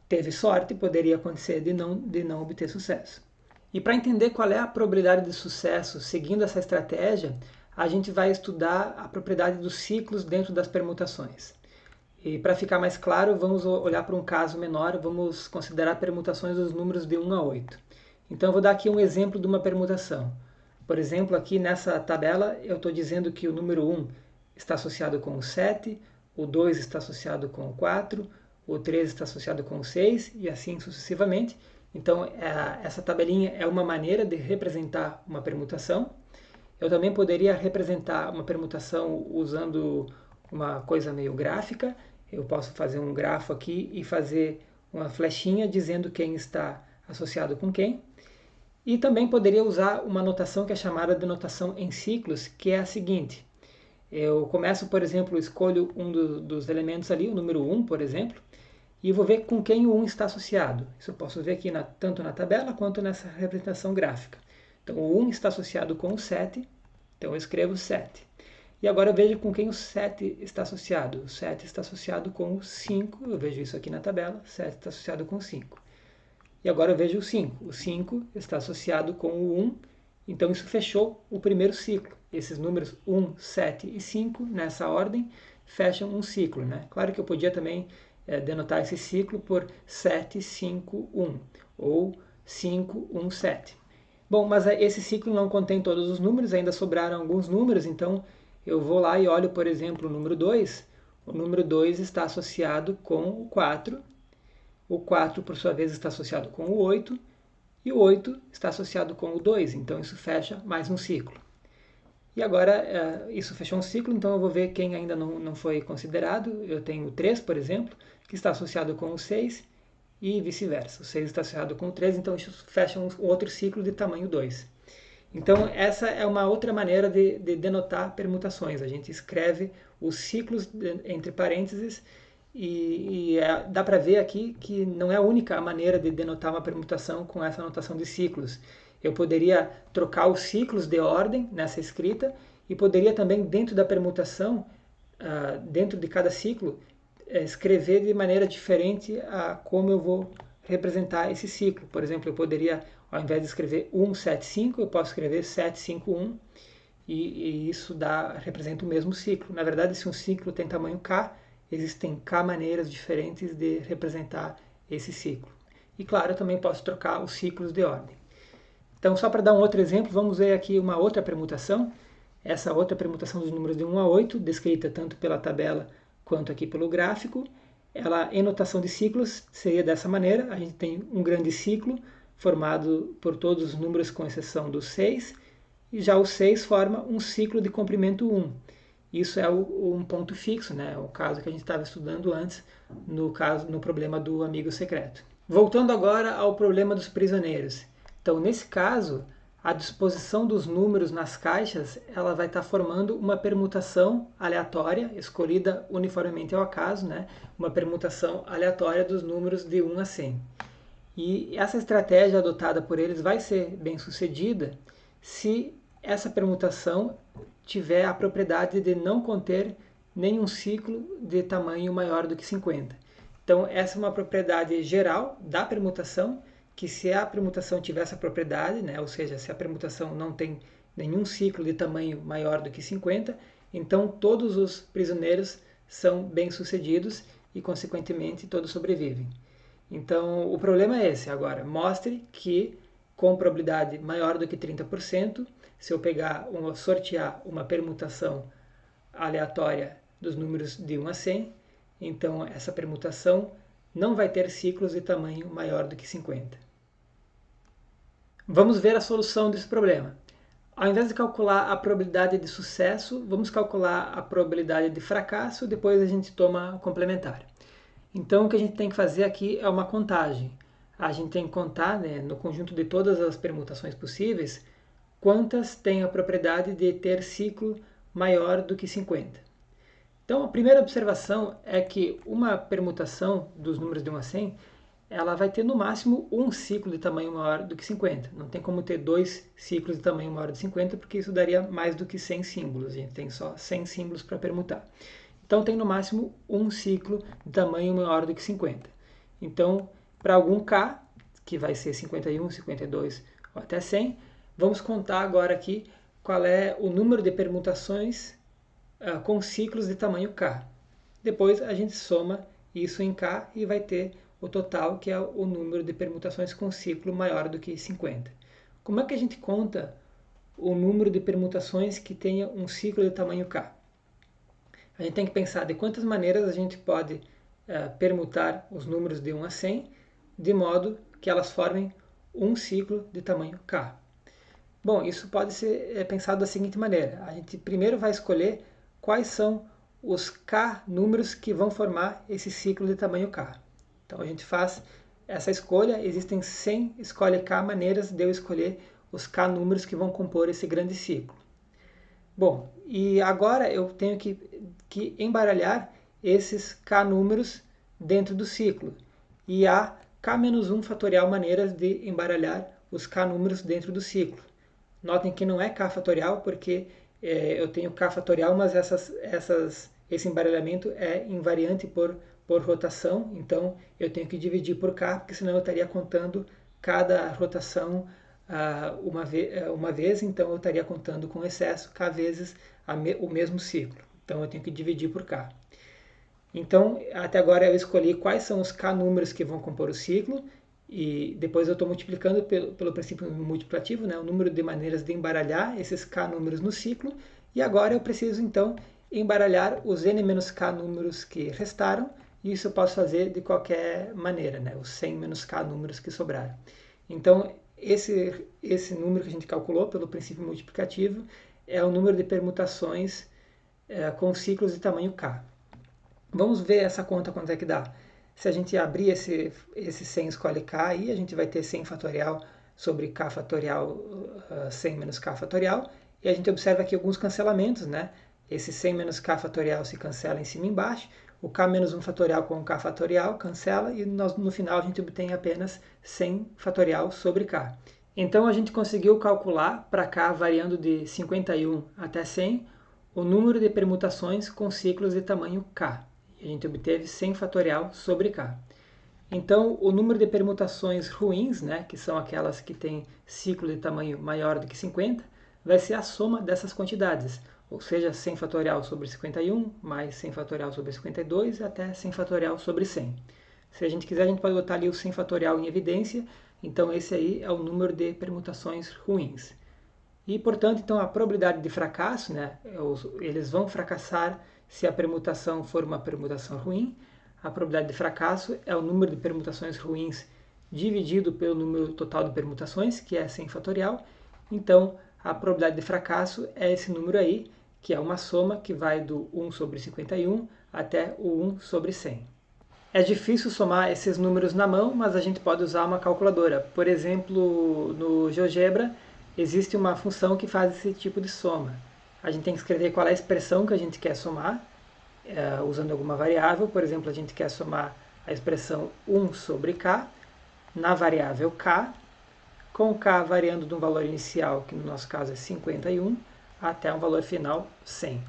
teve sorte, poderia acontecer de não obter sucesso. E para entender qual é a probabilidade de sucesso seguindo essa estratégia, a gente vai estudar a propriedade dos ciclos dentro das permutações. E para ficar mais claro, vamos olhar para um caso menor, vamos considerar permutações dos números de 1 a 8. Então eu vou dar aqui um exemplo de uma permutação. Por exemplo, aqui nessa tabela eu estou dizendo que o número 1 está associado com o 7, o 2 está associado com o 4, o 3 está associado com o 6 e assim sucessivamente. Então essa tabelinha é uma maneira de representar uma permutação. Eu também poderia representar uma permutação usando uma coisa meio gráfica. Eu posso fazer um grafo aqui e fazer uma flechinha dizendo quem está associado com quem. E também poderia usar uma notação que é chamada de notação em ciclos, que é a seguinte. Eu começo, por exemplo, escolho um dos elementos ali, o número 1, por exemplo, e vou ver com quem o 1 está associado. Isso eu posso ver aqui tanto na tabela quanto nessa representação gráfica. Então, o 1 está associado com o 7, então eu escrevo 7. E agora eu vejo com quem o 7 está associado. O 7 está associado com o 5, eu vejo isso aqui na tabela, 7 está associado com o 5. E agora eu vejo o 5. O 5 está associado com o 1, então isso fechou o primeiro ciclo. Esses números 1, 7 e 5, nessa ordem, fecham um ciclo. Né? Claro que eu podia também denotar esse ciclo por 7, 5, 1 ou 5, 1, 7. Bom, mas esse ciclo não contém todos os números, ainda sobraram alguns números, então eu vou lá e olho, por exemplo, o número 2. O número 2 está associado com o 4. O 4, por sua vez, está associado com o 8. E o 8 está associado com o 2. Então, isso fecha mais um ciclo. E agora, isso fechou um ciclo, então eu vou ver quem ainda não foi considerado. Eu tenho o 3, por exemplo, que está associado com o 6 e vice-versa. O 6 está associado com o 3, então isso fecha um outro ciclo de tamanho 2. Então, essa é uma outra maneira de denotar permutações. A gente escreve os ciclos entre parênteses e dá para ver aqui que não é a única maneira de denotar uma permutação com essa notação de ciclos. Eu poderia trocar os ciclos de ordem nessa escrita e poderia também, dentro da permutação, dentro de cada ciclo, escrever de maneira diferente a como eu vou representar esse ciclo. Por exemplo, eu poderia, ao invés de escrever 175, eu posso escrever 751 e isso representa o mesmo ciclo. Na verdade, se um ciclo tem tamanho k, existem k maneiras diferentes de representar esse ciclo. E claro, eu também posso trocar os ciclos de ordem. Então, só para dar um outro exemplo, vamos ver aqui uma outra permutação. Essa outra permutação dos números de 1 a 8, descrita tanto pela tabela quanto aqui pelo gráfico. ela, em notação de ciclos, seria dessa maneira. A gente tem um grande ciclo formado por todos os números com exceção do 6, e já o 6 forma um ciclo de comprimento 1. Isso é um ponto fixo, né? O caso que a gente estava estudando antes, no problema do amigo secreto. Voltando agora ao problema dos prisioneiros. Então, nesse caso, a disposição dos números nas caixas, ela vai estar formando uma permutação aleatória, escolhida uniformemente ao acaso, né? Uma permutação aleatória dos números de 1 a 100. E essa estratégia adotada por eles vai ser bem sucedida se essa permutação tiver a propriedade de não conter nenhum ciclo de tamanho maior do que 50. Então, essa é uma propriedade geral da permutação, que se a permutação tiver essa propriedade, né, ou seja, se a permutação não tem nenhum ciclo de tamanho maior do que 50, então todos os prisioneiros são bem-sucedidos e, consequentemente, todos sobrevivem. Então, o problema é esse. Agora, mostre que com probabilidade maior do que 30%, se eu sortear uma permutação aleatória dos números de 1 a 100, então essa permutação não vai ter ciclos de tamanho maior do que 50. Vamos ver a solução desse problema. Ao invés de calcular a probabilidade de sucesso, vamos calcular a probabilidade de fracasso, depois a gente toma o complementar. Então, o que a gente tem que fazer aqui é uma contagem. A gente tem que contar, né, no conjunto de todas as permutações possíveis, quantas têm a propriedade de ter ciclo maior do que 50. Então, a primeira observação é que uma permutação dos números de 1 a 100, ela vai ter no máximo um ciclo de tamanho maior do que 50. Não tem como ter dois ciclos de tamanho maior de 50, porque isso daria mais do que 100 símbolos. A gente tem só 100 símbolos para permutar. Então, tem no máximo um ciclo de tamanho maior do que 50. Então, para algum K, que vai ser 51, 52 ou até 100, vamos contar agora aqui qual é o número de permutações com ciclos de tamanho K. Depois a gente soma isso em K e vai ter o total, que é o número de permutações com ciclo maior do que 50. Como é que a gente conta o número de permutações que tenha um ciclo de tamanho K? A gente tem que pensar de quantas maneiras a gente pode permutar os números de 1 a 100, de modo que elas formem um ciclo de tamanho K. Bom, isso pode ser pensado da seguinte maneira. A gente primeiro vai escolher quais são os K números que vão formar esse ciclo de tamanho K. Então a gente faz essa escolha, existem 100 escolhe K maneiras de eu escolher os K números que vão compor esse grande ciclo. Bom, e agora eu tenho que embaralhar esses K números dentro do ciclo. E há K-1 fatorial maneiras de embaralhar os K números dentro do ciclo. Notem que não é K fatorial, porque eu tenho K fatorial, mas esse embaralhamento é invariante por rotação, então eu tenho que dividir por K, porque senão eu estaria contando cada rotação uma vez, então eu estaria contando com excesso K vezes o mesmo ciclo. Então eu tenho que dividir por K. Então, até agora eu escolhi quais são os K números que vão compor o ciclo, e depois eu estou multiplicando pelo princípio multiplicativo, né, o número de maneiras de embaralhar esses K números no ciclo, e agora eu preciso então embaralhar os N menos K números que restaram, e isso eu posso fazer de qualquer maneira, né, os 100 menos K números que sobraram. Então, esse número que a gente calculou pelo princípio multiplicativo é o número de permutações com ciclos de tamanho K. Vamos ver essa conta quanto é que dá. Se a gente abrir esse 100 escolhe K aí, a gente vai ter 100 fatorial sobre K fatorial 100 menos K fatorial, e a gente observa aqui alguns cancelamentos, né? Esse 100 menos K fatorial se cancela em cima e embaixo, o K menos 1 fatorial com o K fatorial cancela, e no final a gente obtém apenas 100 fatorial sobre K. Então a gente conseguiu calcular para K, variando de 51 até 100, o número de permutações com ciclos de tamanho K. A gente obteve 100 fatorial sobre K. Então, o número de permutações ruins, né, que são aquelas que têm ciclo de tamanho maior do que 50, vai ser a soma dessas quantidades, ou seja, 100 fatorial sobre 51, mais 100 fatorial sobre 52, até 100 fatorial sobre 100. Se a gente quiser, a gente pode botar ali o 100 fatorial em evidência, então esse aí é o número de permutações ruins. E, portanto, então, a probabilidade de fracasso, né, eles vão fracassar se a permutação for uma permutação ruim. a probabilidade de fracasso é o número de permutações ruins dividido pelo número total de permutações, que é 100 fatorial. Então, a probabilidade de fracasso é esse número aí, que é uma soma que vai do 1 sobre 51 até o 1 sobre 100. É difícil somar esses números na mão, mas a gente pode usar uma calculadora. Por exemplo, no GeoGebra existe uma função que faz esse tipo de soma. A gente tem que escrever qual é a expressão que a gente quer somar, usando alguma variável. Por exemplo, a gente quer somar a expressão 1 sobre k na variável k, com k variando de um valor inicial, que no nosso caso é 51, até um valor final 100.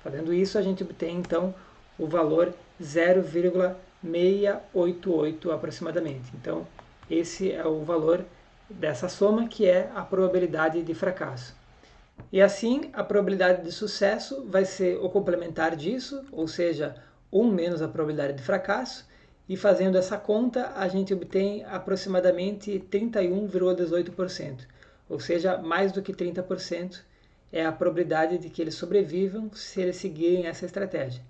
Fazendo isso, a gente obtém então o valor 0,688 aproximadamente. Então, esse é o valor dessa soma, que é a probabilidade de fracasso. E assim, a probabilidade de sucesso vai ser o complementar disso, ou seja, 1 menos a probabilidade de fracasso, e fazendo essa conta, a gente obtém aproximadamente 31,18%, ou seja, mais do que 30% é a probabilidade de que eles sobrevivam se eles seguirem essa estratégia.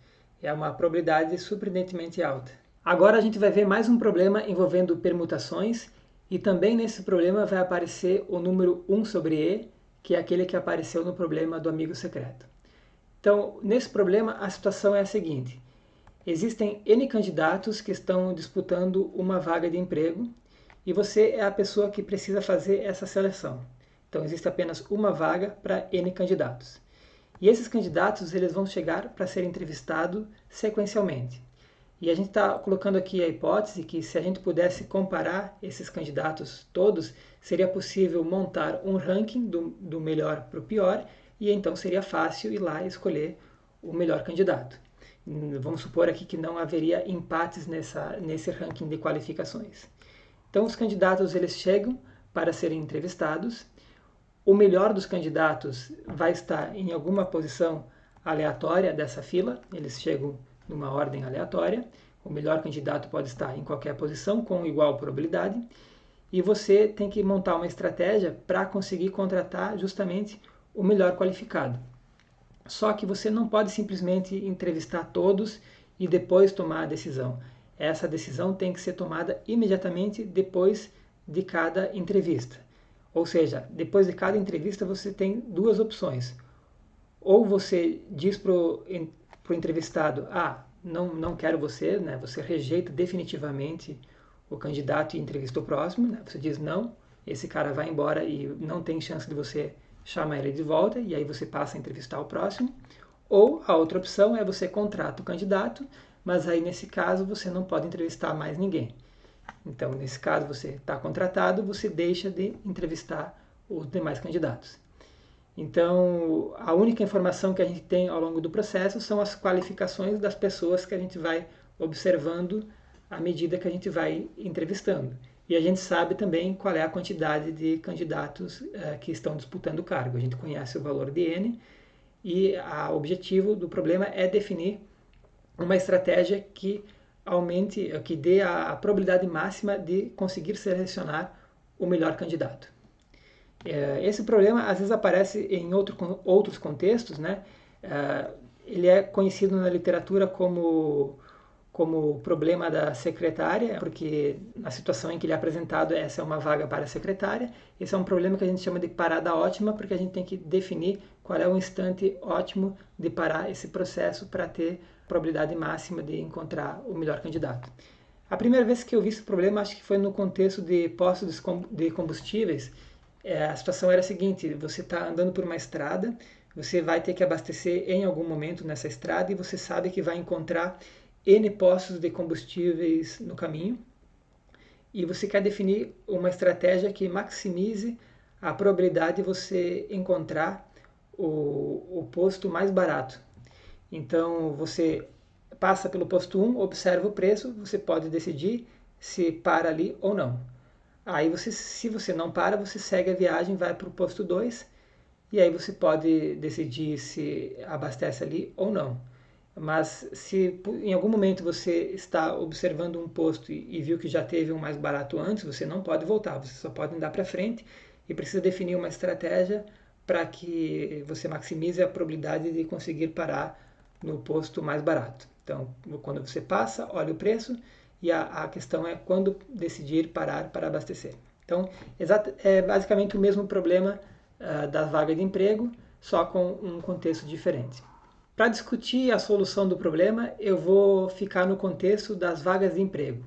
É uma probabilidade surpreendentemente alta. Agora a gente vai ver mais um problema envolvendo permutações, e também nesse problema vai aparecer o número 1 sobre e, que é aquele que apareceu no problema do amigo secreto. Então, nesse problema, a situação é a seguinte. Existem N candidatos que estão disputando uma vaga de emprego e você é a pessoa que precisa fazer essa seleção. Então, existe apenas uma vaga para N candidatos. E esses candidatos eles vão chegar para ser entrevistados sequencialmente. E a gente está colocando aqui a hipótese que se a gente pudesse comparar esses candidatos todos, seria possível montar um ranking do melhor para o pior, e então seria fácil ir lá e escolher o melhor candidato. Vamos supor aqui que não haveria empates nesse ranking de qualificações. Então os candidatos eles chegam para serem entrevistados. O melhor dos candidatos vai estar em alguma posição aleatória dessa fila, eles chegam numa ordem aleatória. O melhor candidato pode estar em qualquer posição com igual probabilidade. E você tem que montar uma estratégia para conseguir contratar justamente o melhor qualificado. Só que você não pode simplesmente entrevistar todos e depois tomar a decisão. Essa decisão tem que ser tomada imediatamente depois de cada entrevista. Ou seja, depois de cada entrevista você tem duas opções. Ou você diz para o entrevistado, não quero você, né? Você rejeita definitivamente o candidato e entrevista o próximo, né? Você diz não, esse cara vai embora e não tem chance de você chamar ele de volta, e aí você passa a entrevistar o próximo. Ou a outra opção é você contrata o candidato, mas aí nesse caso você não pode entrevistar mais ninguém. Então, nesse caso, você está contratado, você deixa de entrevistar os demais candidatos. Então, a única informação que a gente tem ao longo do processo são as qualificações das pessoas que a gente vai observando à medida que a gente vai entrevistando. E a gente sabe também qual é a quantidade de candidatos que estão disputando o cargo. A gente conhece o valor de N e o objetivo do problema é definir uma estratégia que aumente, que dê a probabilidade máxima de conseguir selecionar o melhor candidato. Esse problema às vezes aparece em outros contextos, né? Ele é conhecido na literatura como problema da secretária, porque na situação em que ele é apresentado, essa é uma vaga para a secretária. Esse é um problema que a gente chama de parada ótima, porque a gente tem que definir qual é o instante ótimo de parar esse processo para ter probabilidade máxima de encontrar o melhor candidato. A primeira vez que eu vi esse problema, acho que foi no contexto de postos de combustíveis. A situação era a seguinte: você está andando por uma estrada, você vai ter que abastecer em algum momento nessa estrada e você sabe que vai encontrar N postos de combustíveis no caminho, e você quer definir uma estratégia que maximize a probabilidade de você encontrar o posto mais barato. Então você passa pelo posto 1, observa o preço, você pode decidir se para ali ou não. Aí se você não para, você segue a viagem, vai para o posto 2, e aí você pode decidir se abastece ali ou não. Mas se em algum momento você está observando um posto e viu que já teve um mais barato antes, você não pode voltar, você só pode andar para frente e precisa definir uma estratégia para que você maximize a probabilidade de conseguir parar no posto mais barato. Então, quando você passa, olha o preço, e a questão é quando decidir parar para abastecer. Então, é basicamente o mesmo problema das vagas de emprego, só com um contexto diferente. Para discutir a solução do problema, eu vou ficar no contexto das vagas de emprego.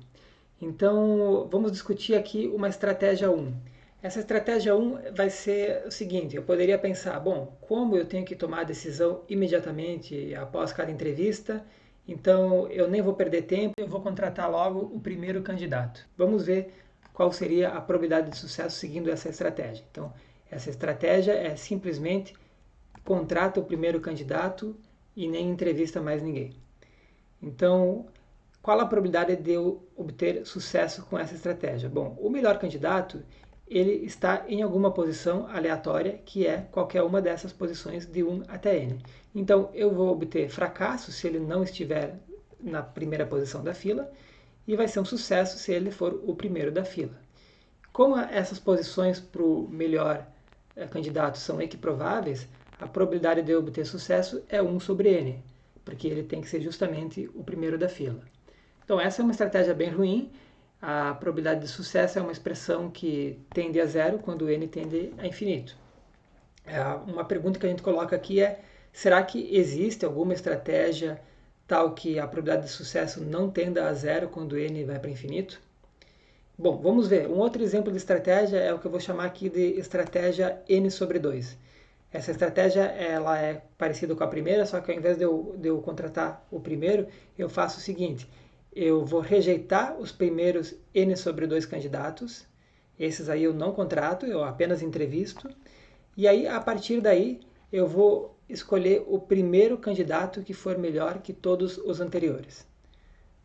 Então, vamos discutir aqui uma estratégia 1. Essa estratégia 1 vai ser o seguinte, eu poderia pensar, bom, como eu tenho que tomar a decisão imediatamente após cada entrevista, então eu nem vou perder tempo, eu vou contratar logo o primeiro candidato. Vamos ver qual seria a probabilidade de sucesso seguindo essa estratégia. Então, essa estratégia é simplesmente contrata o primeiro candidato e nem entrevista mais ninguém. Então, qual a probabilidade de eu obter sucesso com essa estratégia? Bom, o melhor candidato, ele está em alguma posição aleatória, que é qualquer uma dessas posições de 1 até n. Então, eu vou obter fracasso se ele não estiver na primeira posição da fila, e vai ser um sucesso se ele for o primeiro da fila. Como essas posições para o melhor candidato são equiprováveis, a probabilidade de eu obter sucesso é 1 sobre n, porque ele tem que ser justamente o primeiro da fila. Então essa é uma estratégia bem ruim. A probabilidade de sucesso é uma expressão que tende a zero quando n tende a infinito. Uma pergunta que a gente coloca aqui é, será que existe alguma estratégia tal que a probabilidade de sucesso não tenda a zero quando n vai para infinito? Bom, vamos ver. Um outro exemplo de estratégia é o que eu vou chamar aqui de estratégia n sobre 2. Essa estratégia ela é parecida com a primeira, só que ao invés de eu contratar o primeiro, eu faço o seguinte, eu vou rejeitar os primeiros n sobre 2 candidatos, esses aí eu não contrato, eu apenas entrevisto, e aí a partir daí eu vou escolher o primeiro candidato que for melhor que todos os anteriores.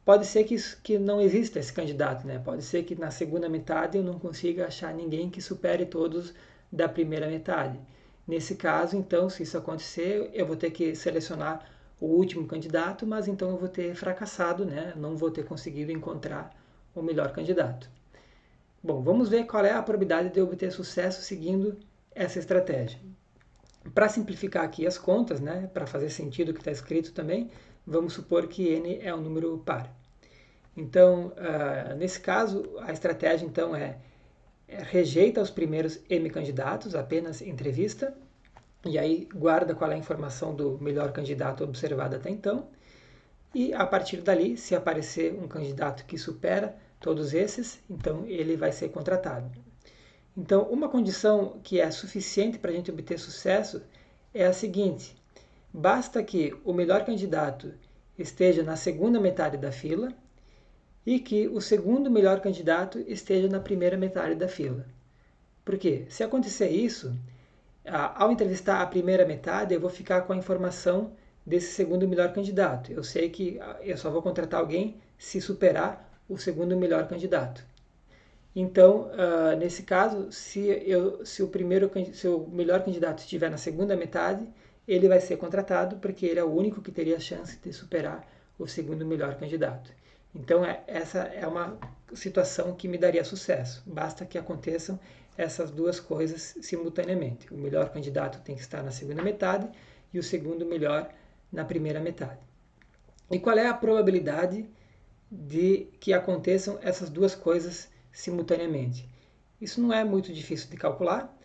Pode ser que não exista esse candidato, né? Pode ser que na segunda metade eu não consiga achar ninguém que supere todos da primeira metade. Nesse caso, então, se isso acontecer, eu vou ter que selecionar o último candidato, mas então eu vou ter fracassado, né? Não vou ter conseguido encontrar o melhor candidato. Bom, vamos ver qual é a probabilidade de eu obter sucesso seguindo essa estratégia. Para simplificar aqui as contas, né? Para fazer sentido o que está escrito também, vamos supor que n é um número par. Então, nesse caso, a estratégia então rejeita os primeiros m candidatos, apenas entrevista, e aí guarda qual é a informação do melhor candidato observado até então, e a partir dali, se aparecer um candidato que supera todos esses, então ele vai ser contratado. Então, uma condição que é suficiente para a gente obter sucesso é a seguinte, basta que o melhor candidato esteja na segunda metade da fila, e que o segundo melhor candidato esteja na primeira metade da fila. Por quê? Se acontecer isso, ao entrevistar a primeira metade, eu vou ficar com a informação desse segundo melhor candidato. Eu sei que eu só vou contratar alguém se superar o segundo melhor candidato. Então, nesse caso, se o melhor candidato estiver na segunda metade, ele vai ser contratado porque ele é o único que teria a chance de superar o segundo melhor candidato. Então, essa é uma situação que me daria sucesso. Basta que aconteçam essas duas coisas simultaneamente. O melhor candidato tem que estar na segunda metade e o segundo melhor na primeira metade. E qual é a probabilidade de que aconteçam essas duas coisas simultaneamente? Isso não é muito difícil de calcular.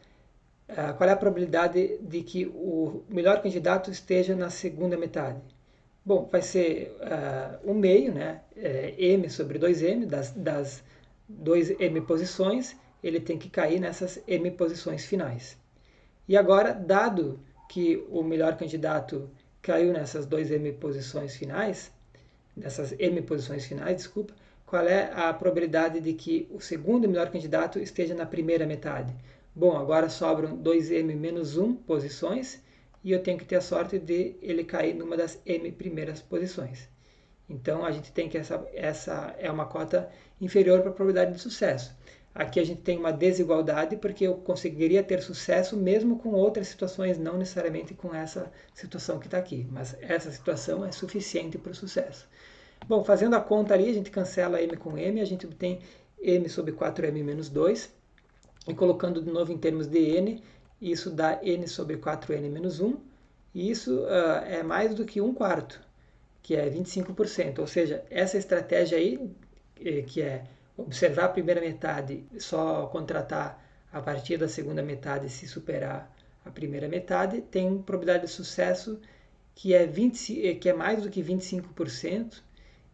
Qual é a probabilidade de que o melhor candidato esteja na segunda metade? Bom, vai ser um meio, né? M sobre 2m, das 2m posições, ele tem que cair nessas m posições finais. E agora, dado que o melhor candidato caiu nessas 2m posições finais, nessas m posições finais, desculpa, qual é a probabilidade de que o segundo melhor candidato esteja na primeira metade? Bom, agora sobram 2m menos 1 posições, e eu tenho que ter a sorte de ele cair numa das m primeiras posições. Então, a gente tem que essa é uma cota inferior para a probabilidade de sucesso. Aqui a gente tem uma desigualdade, porque eu conseguiria ter sucesso mesmo com outras situações, não necessariamente com essa situação que está aqui. Mas essa situação é suficiente para o sucesso. Bom, fazendo a conta ali, a gente cancela m com m, a gente obtém m sobre 4m menos 2. E colocando de novo em termos de n, isso dá n sobre 4n menos 1, e isso é mais do que 1/4, que é 25%. Ou seja, essa estratégia aí, que é observar a primeira metade, só contratar a partir da segunda metade se superar a primeira metade, tem probabilidade de sucesso que é mais do que 25%,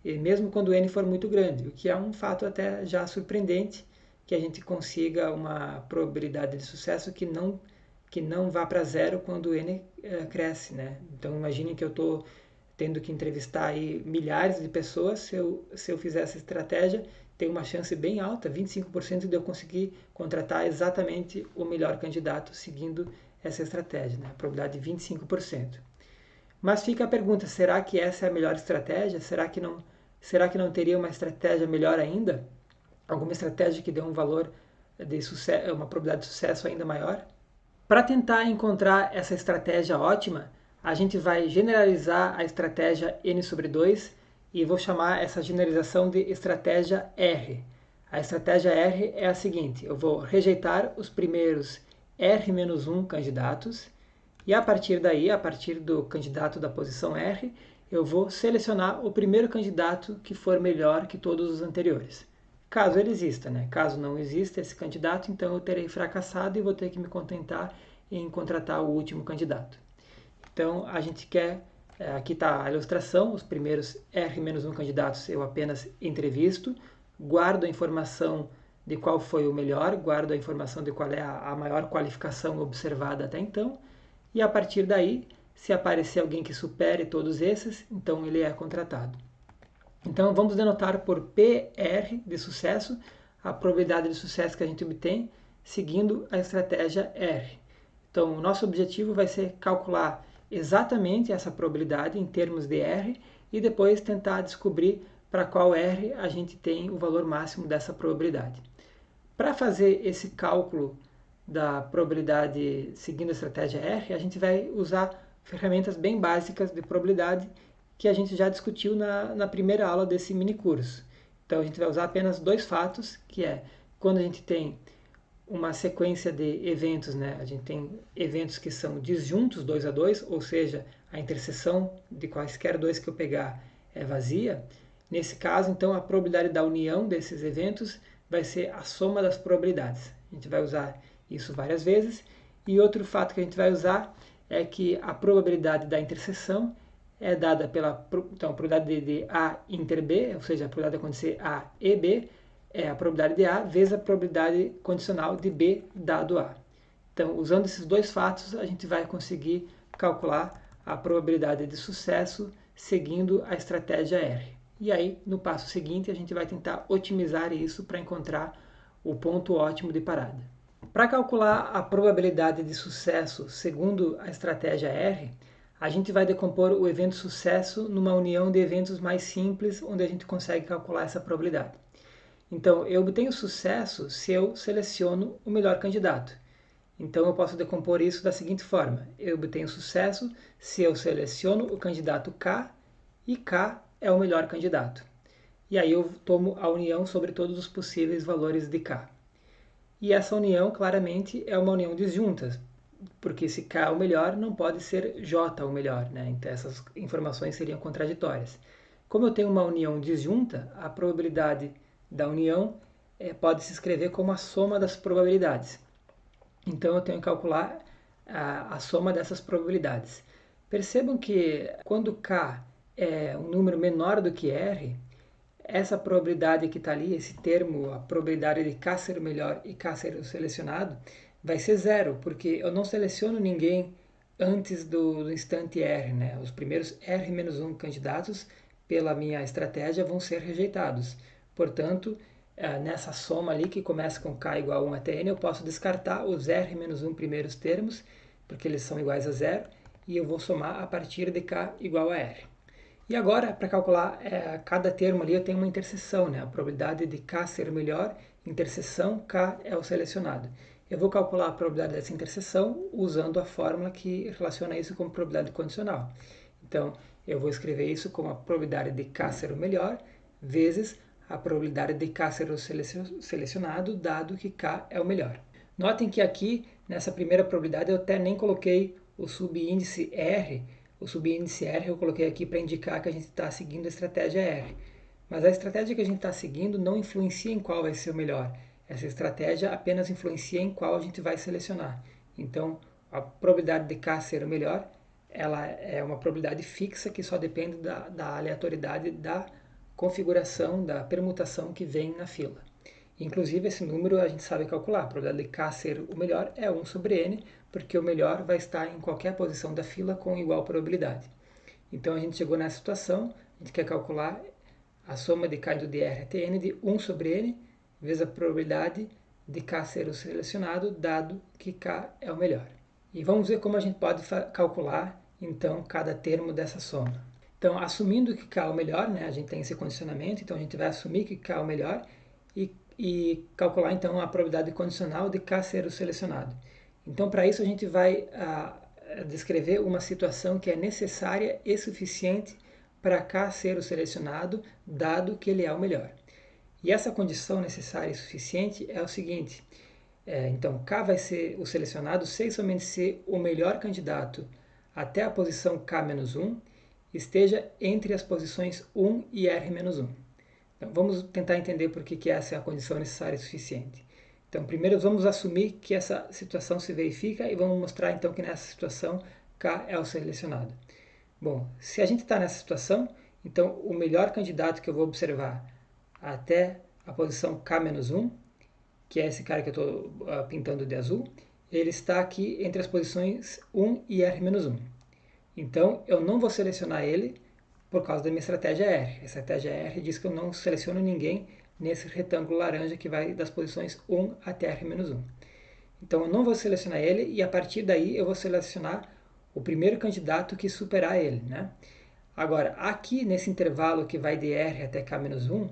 e mesmo quando o N for muito grande, o que é um fato até já surpreendente, que a gente consiga uma probabilidade de sucesso que não vá para zero quando o N cresce, né? Então imaginem que eu estou tendo que entrevistar aí milhares de pessoas, se eu fizer essa estratégia, tem uma chance bem alta, 25% de eu conseguir contratar exatamente o melhor candidato seguindo essa estratégia, né? A probabilidade de 25%. Mas fica a pergunta, será que essa é a melhor estratégia? Será que não teria uma estratégia melhor ainda? Alguma estratégia que dê um valor de sucesso, uma probabilidade de sucesso ainda maior? Para tentar encontrar essa estratégia ótima, a gente vai generalizar a estratégia N sobre 2 e vou chamar essa generalização de estratégia R. A estratégia R é a seguinte, eu vou rejeitar os primeiros R-1 candidatos e a partir daí, a partir do candidato da posição R, eu vou selecionar o primeiro candidato que for melhor que todos os anteriores. Caso ele exista, né? Caso não exista esse candidato, então eu terei fracassado e vou ter que me contentar em contratar o último candidato. Então a gente quer, aqui está a ilustração, os primeiros R-1 candidatos eu apenas entrevisto, guardo a informação de qual foi o melhor, guardo a informação de qual é a maior qualificação observada até então, e a partir daí, se aparecer alguém que supere todos esses, então ele é contratado. Então vamos denotar por PR de sucesso a probabilidade de sucesso que a gente obtém seguindo a estratégia R. Então o nosso objetivo vai ser calcular exatamente essa probabilidade em termos de R e depois tentar descobrir para qual R a gente tem o valor máximo dessa probabilidade. Para fazer esse cálculo da probabilidade seguindo a estratégia R, a gente vai usar ferramentas bem básicas de probabilidade que a gente já discutiu na primeira aula desse mini curso. Então a gente vai usar apenas dois fatos, que é quando a gente tem uma sequência de eventos, né? A gente tem eventos que são disjuntos 2 a 2, ou seja, a interseção de quaisquer dois que eu pegar é vazia. Nesse caso, então, a probabilidade da união desses eventos vai ser a soma das probabilidades. A gente vai usar isso várias vezes. E outro fato que a gente vai usar é que a probabilidade da interseção é dada pela então, a probabilidade de A inter B, ou seja, a probabilidade de acontecer A e B, é a probabilidade de A vezes a probabilidade condicional de B dado A. Então, usando esses dois fatos, a gente vai conseguir calcular a probabilidade de sucesso seguindo a estratégia R. E aí, no passo seguinte, a gente vai tentar otimizar isso para encontrar o ponto ótimo de parada. Para calcular a probabilidade de sucesso segundo a estratégia R, a gente vai decompor o evento sucesso numa união de eventos mais simples, onde a gente consegue calcular essa probabilidade. Então, eu obtenho sucesso se eu seleciono o melhor candidato. Então, eu posso decompor isso da seguinte forma. Eu obtenho sucesso se eu seleciono o candidato K e K é o melhor candidato. E aí eu tomo a união sobre todos os possíveis valores de K. E essa união, claramente, é uma união disjunta, porque se K é o melhor, não pode ser J o melhor, né? Então essas informações seriam contraditórias. Como eu tenho uma união disjunta, a probabilidade da união pode se escrever como a soma das probabilidades. Então eu tenho que calcular a soma dessas probabilidades. Percebam que quando K é um número menor do que R, essa probabilidade que está ali, esse termo, a probabilidade de K ser o melhor e K ser o selecionado, vai ser zero, porque eu não seleciono ninguém antes do instante R, né? Os primeiros R-1 candidatos, pela minha estratégia, vão ser rejeitados. Portanto, nessa soma ali, que começa com K igual a 1 até N, eu posso descartar os R-1 primeiros termos, porque eles são iguais a zero, e eu vou somar a partir de K igual a R. E agora, para calcular cada termo ali, eu tenho uma interseção, né? A probabilidade de K ser o melhor, interseção, K é o selecionado. Eu vou calcular a probabilidade dessa interseção usando a fórmula que relaciona isso com probabilidade condicional. Então, eu vou escrever isso como a probabilidade de K ser o melhor vezes a probabilidade de K ser o selecionado, dado que K é o melhor. Notem que aqui, nessa primeira probabilidade, eu até nem coloquei o subíndice R, O subíndice R eu coloquei aqui para indicar que a gente está seguindo a estratégia R. Mas a estratégia que a gente está seguindo não influencia em qual vai ser o melhor. Essa estratégia apenas influencia em qual a gente vai selecionar. Então, a probabilidade de K ser o melhor, ela é uma probabilidade fixa que só depende da aleatoriedade da configuração, da permutação que vem na fila. Inclusive, esse número a gente sabe calcular. A probabilidade de K ser o melhor é 1 sobre N, porque o melhor vai estar em qualquer posição da fila com igual probabilidade. Então, a gente chegou nessa situação, a gente quer calcular a soma de K de R até N de 1 sobre N, vezes a probabilidade de K ser o selecionado, dado que K é o melhor. E vamos ver como a gente pode calcular, então, cada termo dessa soma. Então, assumindo que K é o melhor, né, a gente tem esse condicionamento, então a gente vai assumir que K é o melhor e calcular, então, a probabilidade condicional de K ser o selecionado. Então, para isso, a gente vai descrever uma situação que é necessária e suficiente para K ser o selecionado, dado que ele é o melhor. E essa condição necessária e suficiente é o seguinte, então K vai ser o selecionado se e somente se o melhor candidato até a posição K-1 esteja entre as posições 1 e R-1. Então vamos tentar entender por que essa é a condição necessária e suficiente. Então primeiro vamos assumir que essa situação se verifica e vamos mostrar então que nessa situação K é o selecionado. Bom, se a gente está nessa situação, então o melhor candidato que eu vou observar até a posição K-1, que é esse cara que eu estou pintando de azul, ele está aqui entre as posições 1 e R-1. Então eu não vou selecionar ele por causa da minha estratégia R. A estratégia R diz que eu não seleciono ninguém nesse retângulo laranja que vai das posições 1 até R-1. Então eu não vou selecionar ele e a partir daí eu vou selecionar o primeiro candidato que superar ele, né? Agora, aqui nesse intervalo que vai de R até K-1,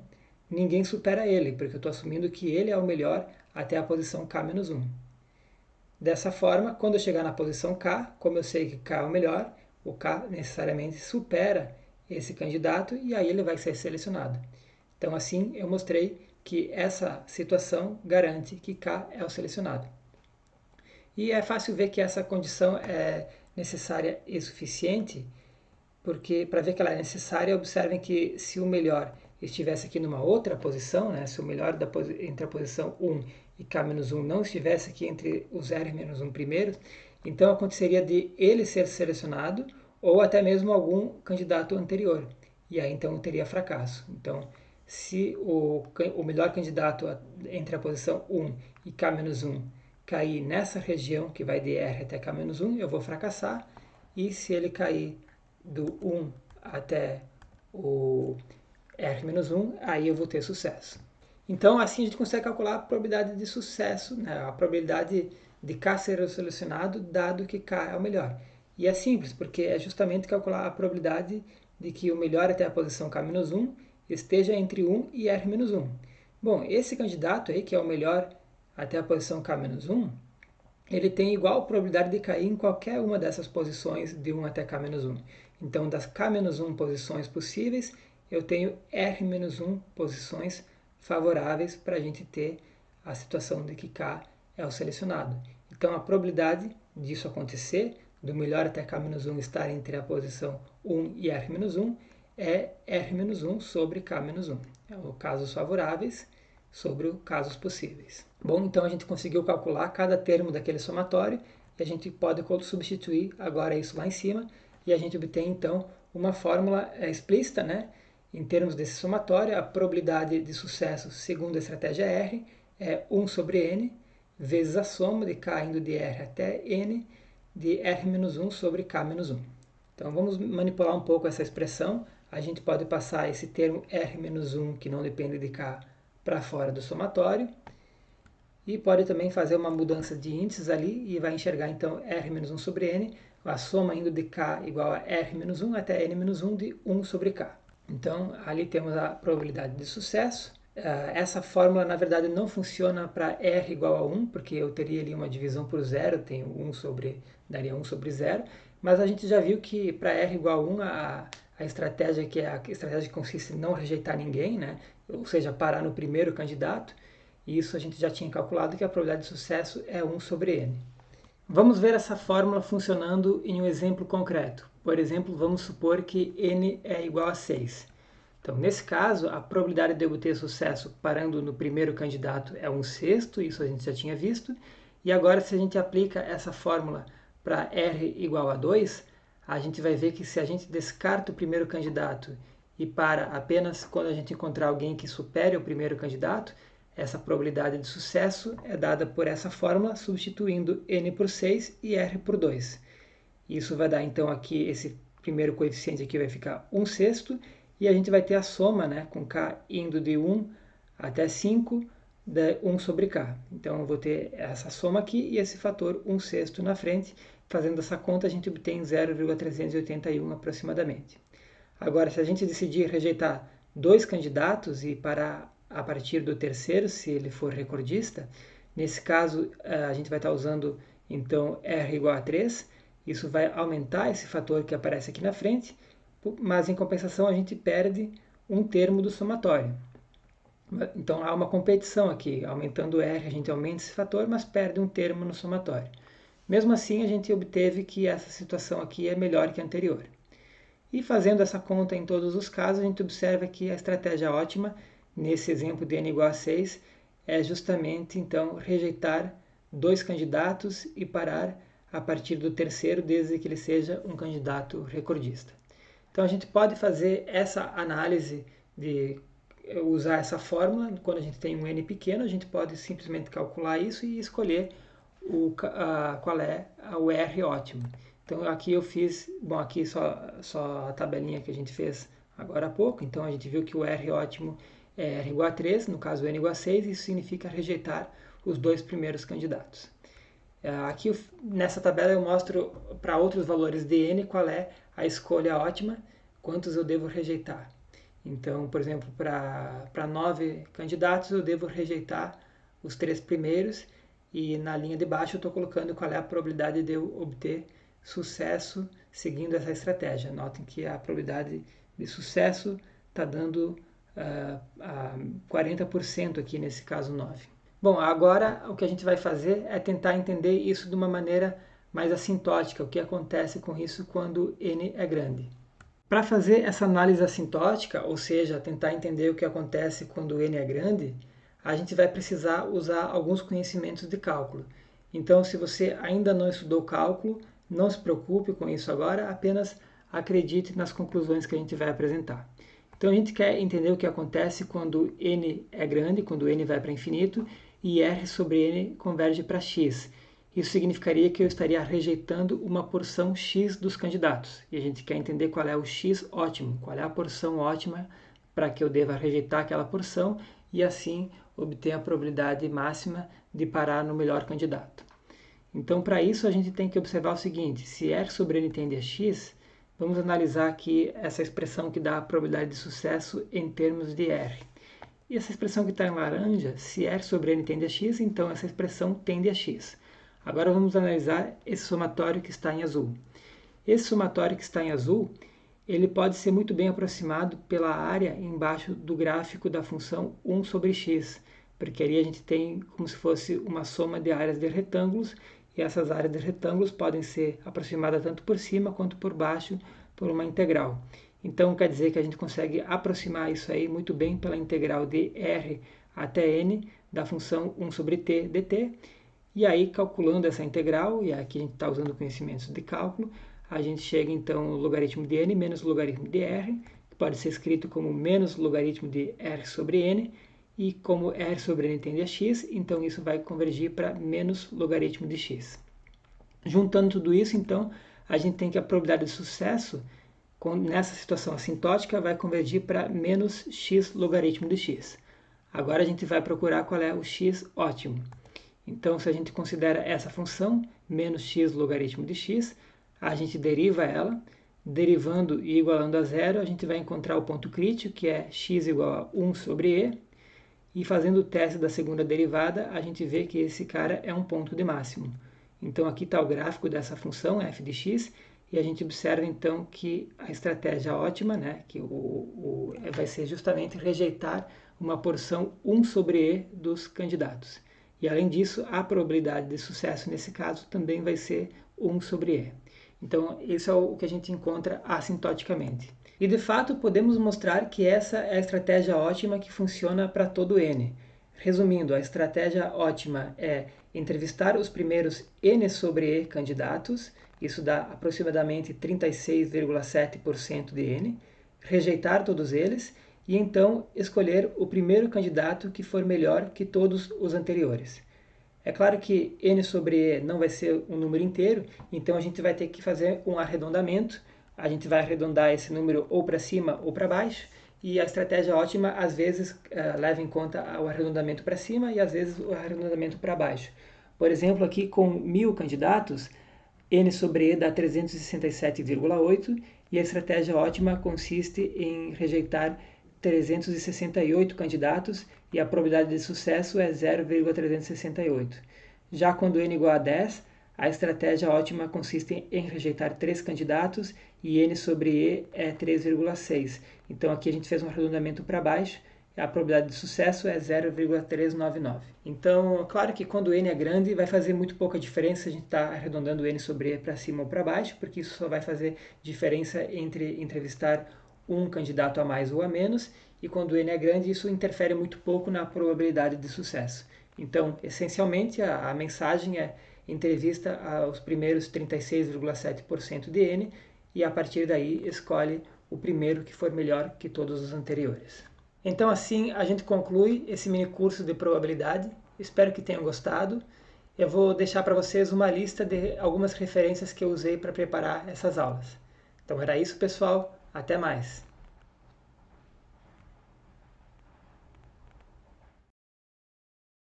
ninguém supera ele, porque eu estou assumindo que ele é o melhor até a posição K-1. Dessa forma, quando eu chegar na posição K, como eu sei que K é o melhor, o K necessariamente supera esse candidato e aí ele vai ser selecionado. Então, assim, eu mostrei que essa situação garante que K é o selecionado. E é fácil ver que essa condição é necessária e suficiente, porque para ver que ela é necessária, observem que se o melhor estivesse aqui numa outra posição, né, se o melhor entre a posição 1 e K-1 não estivesse aqui entre os R-1 primeiros, então aconteceria de ele ser selecionado ou até mesmo algum candidato anterior. E aí então teria fracasso. Então, se o melhor candidato entre a posição 1 e K-1 cair nessa região que vai de R até K-1, eu vou fracassar. E se ele cair do 1 até o R-1, aí eu vou ter sucesso. Então, assim a gente consegue calcular a probabilidade de sucesso, né? A probabilidade de K ser selecionado, dado que K é o melhor. E é simples, porque é justamente calcular a probabilidade de que o melhor até a posição K-1 esteja entre 1 e R-1. Bom, esse candidato aí, que é o melhor até a posição K-1, ele tem igual probabilidade de cair em qualquer uma dessas posições de 1 até K-1. Então, das K-1 posições possíveis, eu tenho R-1 posições favoráveis para a gente ter a situação de que K é o selecionado. Então, a probabilidade disso acontecer, do melhor até K-1 estar entre a posição 1 e R-1, é R-1 sobre K-1. É o casos favoráveis sobre os casos possíveis. Bom, então a gente conseguiu calcular cada termo daquele somatório e a gente pode substituir agora isso lá em cima e a gente obtém então uma fórmula explícita, né? Em termos desse somatório, a probabilidade de sucesso segundo a estratégia R é 1 sobre N vezes a soma de K indo de R até N de R-1 sobre K-1. Então vamos manipular um pouco essa expressão. A gente pode passar esse termo R-1 que não depende de K para fora do somatório e pode também fazer uma mudança de índices ali e vai enxergar então R-1 sobre N, a soma indo de K igual a R-1 até N-1 de 1 sobre K. Então ali temos a probabilidade de sucesso. Essa fórmula na verdade não funciona para R igual a 1, porque eu teria ali uma divisão por zero, tenho 1 sobre, daria 1 sobre 0, mas a gente já viu que para R igual a 1 a estratégia que é a estratégia que consiste em não rejeitar ninguém, né? Ou seja, parar no primeiro candidato, e isso a gente já tinha calculado que a probabilidade de sucesso é 1 sobre N. Vamos ver essa fórmula funcionando em um exemplo concreto. Por exemplo, vamos supor que n é igual a 6. Então, nesse caso, a probabilidade de eu obter sucesso parando no primeiro candidato é 1/6, isso a gente já tinha visto. E agora, se a gente aplica essa fórmula para R igual a 2, a gente vai ver que se a gente descarta o primeiro candidato e para apenas quando a gente encontrar alguém que supere o primeiro candidato, essa probabilidade de sucesso é dada por essa fórmula, substituindo n por 6 e r por 2. Isso vai dar, então, aqui, esse primeiro coeficiente aqui vai ficar 1/6, e a gente vai ter a soma, né, com k indo de 1 até 5, de 1 sobre k. Então, eu vou ter essa soma aqui e esse fator 1/6 na frente. Fazendo essa conta, a gente obtém 0,381 aproximadamente. Agora, se a gente decidir rejeitar dois candidatos e parar a partir do terceiro, se ele for recordista, nesse caso a gente vai estar usando então R igual a 3, isso vai aumentar esse fator que aparece aqui na frente, mas em compensação a gente perde um termo do somatório. Então há uma competição aqui, aumentando R a gente aumenta esse fator, mas perde um termo no somatório. Mesmo assim a gente obteve que essa situação aqui é melhor que a anterior. E fazendo essa conta em todos os casos, a gente observa que a estratégia ótima, nesse exemplo de n igual a 6, é justamente, então, rejeitar dois candidatos e parar a partir do terceiro, desde que ele seja um candidato recordista. Então, a gente pode fazer essa análise de usar essa fórmula. Quando a gente tem um n pequeno, a gente pode simplesmente calcular isso e escolher qual é o R ótimo. Então aqui eu fiz, bom, aqui só a tabelinha que a gente fez agora há pouco. Então a gente viu que o R ótimo é R igual a 3, no caso n igual a 6, isso significa rejeitar os dois primeiros candidatos. Aqui nessa tabela eu mostro para outros valores de n qual é a escolha ótima, quantos eu devo rejeitar. Então, por exemplo, para 9 candidatos eu devo rejeitar os 3 primeiros, e na linha de baixo eu estou colocando qual é a probabilidade de eu obter sucesso seguindo essa estratégia. Notem que a probabilidade de sucesso está dando 40% aqui nesse caso 9. Bom, agora o que a gente vai fazer é tentar entender isso de uma maneira mais assintótica, o que acontece com isso quando n é grande. Para fazer essa análise assintótica, ou seja, tentar entender o que acontece quando n é grande, a gente vai precisar usar alguns conhecimentos de cálculo. Então, se você ainda não estudou cálculo, não se preocupe com isso agora, apenas acredite nas conclusões que a gente vai apresentar. Então, a gente quer entender o que acontece quando n é grande, quando n vai para infinito, e r sobre n converge para x. Isso significaria que eu estaria rejeitando uma porção x dos candidatos. E a gente quer entender qual é o x ótimo, qual é a porção ótima para que eu deva rejeitar aquela porção e assim obter a probabilidade máxima de parar no melhor candidato. Então, para isso, a gente tem que observar o seguinte: se R sobre N tende a x, vamos analisar aqui essa expressão que dá a probabilidade de sucesso em termos de R. E essa expressão que está em laranja, se R sobre N tende a x, então essa expressão tende a x. Agora vamos analisar esse somatório que está em azul. Esse somatório que está em azul, ele pode ser muito bem aproximado pela área embaixo do gráfico da função 1 sobre x, porque ali a gente tem como se fosse uma soma de áreas de retângulos, e essas áreas de retângulos podem ser aproximadas tanto por cima quanto por baixo por uma integral. Então quer dizer que a gente consegue aproximar isso aí muito bem pela integral de r até n da função 1 sobre t dt, e aí calculando essa integral, e aqui a gente está usando conhecimentos de cálculo, a gente chega então ao logaritmo de n menos o logaritmo de r, que pode ser escrito como menos o logaritmo de r sobre n, e como r sobre n tende a x, então isso vai convergir para menos logaritmo de x. Juntando tudo isso, então, a gente tem que a probabilidade de sucesso, nessa situação assintótica, vai convergir para menos x logaritmo de x. Agora a gente vai procurar qual é o x ótimo. Então, se a gente considera essa função, menos x logaritmo de x, a gente deriva ela. Derivando e igualando a zero, a gente vai encontrar o ponto crítico, que é x igual a 1 sobre e. E fazendo o teste da segunda derivada, a gente vê que esse cara é um ponto de máximo. Então, aqui está o gráfico dessa função, f de x, e a gente observa, então, que a estratégia ótima, né, que vai ser justamente rejeitar uma porção 1 sobre e dos candidatos. E além disso, a probabilidade de sucesso nesse caso também vai ser 1 sobre E. Então, isso é o que a gente encontra assintoticamente. E de fato, podemos mostrar que essa é a estratégia ótima que funciona para todo N. Resumindo, a estratégia ótima é entrevistar os primeiros N sobre E candidatos, isso dá aproximadamente 36,7% de N, rejeitar todos eles e então escolher o primeiro candidato que for melhor que todos os anteriores. É claro que N sobre E não vai ser um número inteiro, então a gente vai ter que fazer um arredondamento. A gente vai arredondar esse número ou para cima ou para baixo, e a estratégia ótima às vezes leva em conta o arredondamento para cima e às vezes o arredondamento para baixo. Por exemplo, aqui com 1.000 candidatos, N sobre E dá 367,8 e a estratégia ótima consiste em rejeitar 368 candidatos e a probabilidade de sucesso é 0,368. Já quando N igual a 10, a estratégia ótima consiste em rejeitar 3 candidatos e N sobre E é 3,6. Então aqui a gente fez um arredondamento para baixo, a probabilidade de sucesso é 0,399. Então, claro que quando N é grande, vai fazer muito pouca diferença se a gente está arredondando N sobre E para cima ou para baixo, porque isso só vai fazer diferença entre entrevistar um candidato a mais ou a menos, e quando N é grande, isso interfere muito pouco na probabilidade de sucesso. Então, essencialmente, a mensagem é entrevista aos primeiros 36,7% de N e a partir daí escolhe o primeiro que for melhor que todos os anteriores. Então assim a gente conclui esse mini curso de probabilidade. Espero que tenham gostado. Eu vou deixar para vocês uma lista de algumas referências que eu usei para preparar essas aulas. Então era isso, pessoal. Até mais!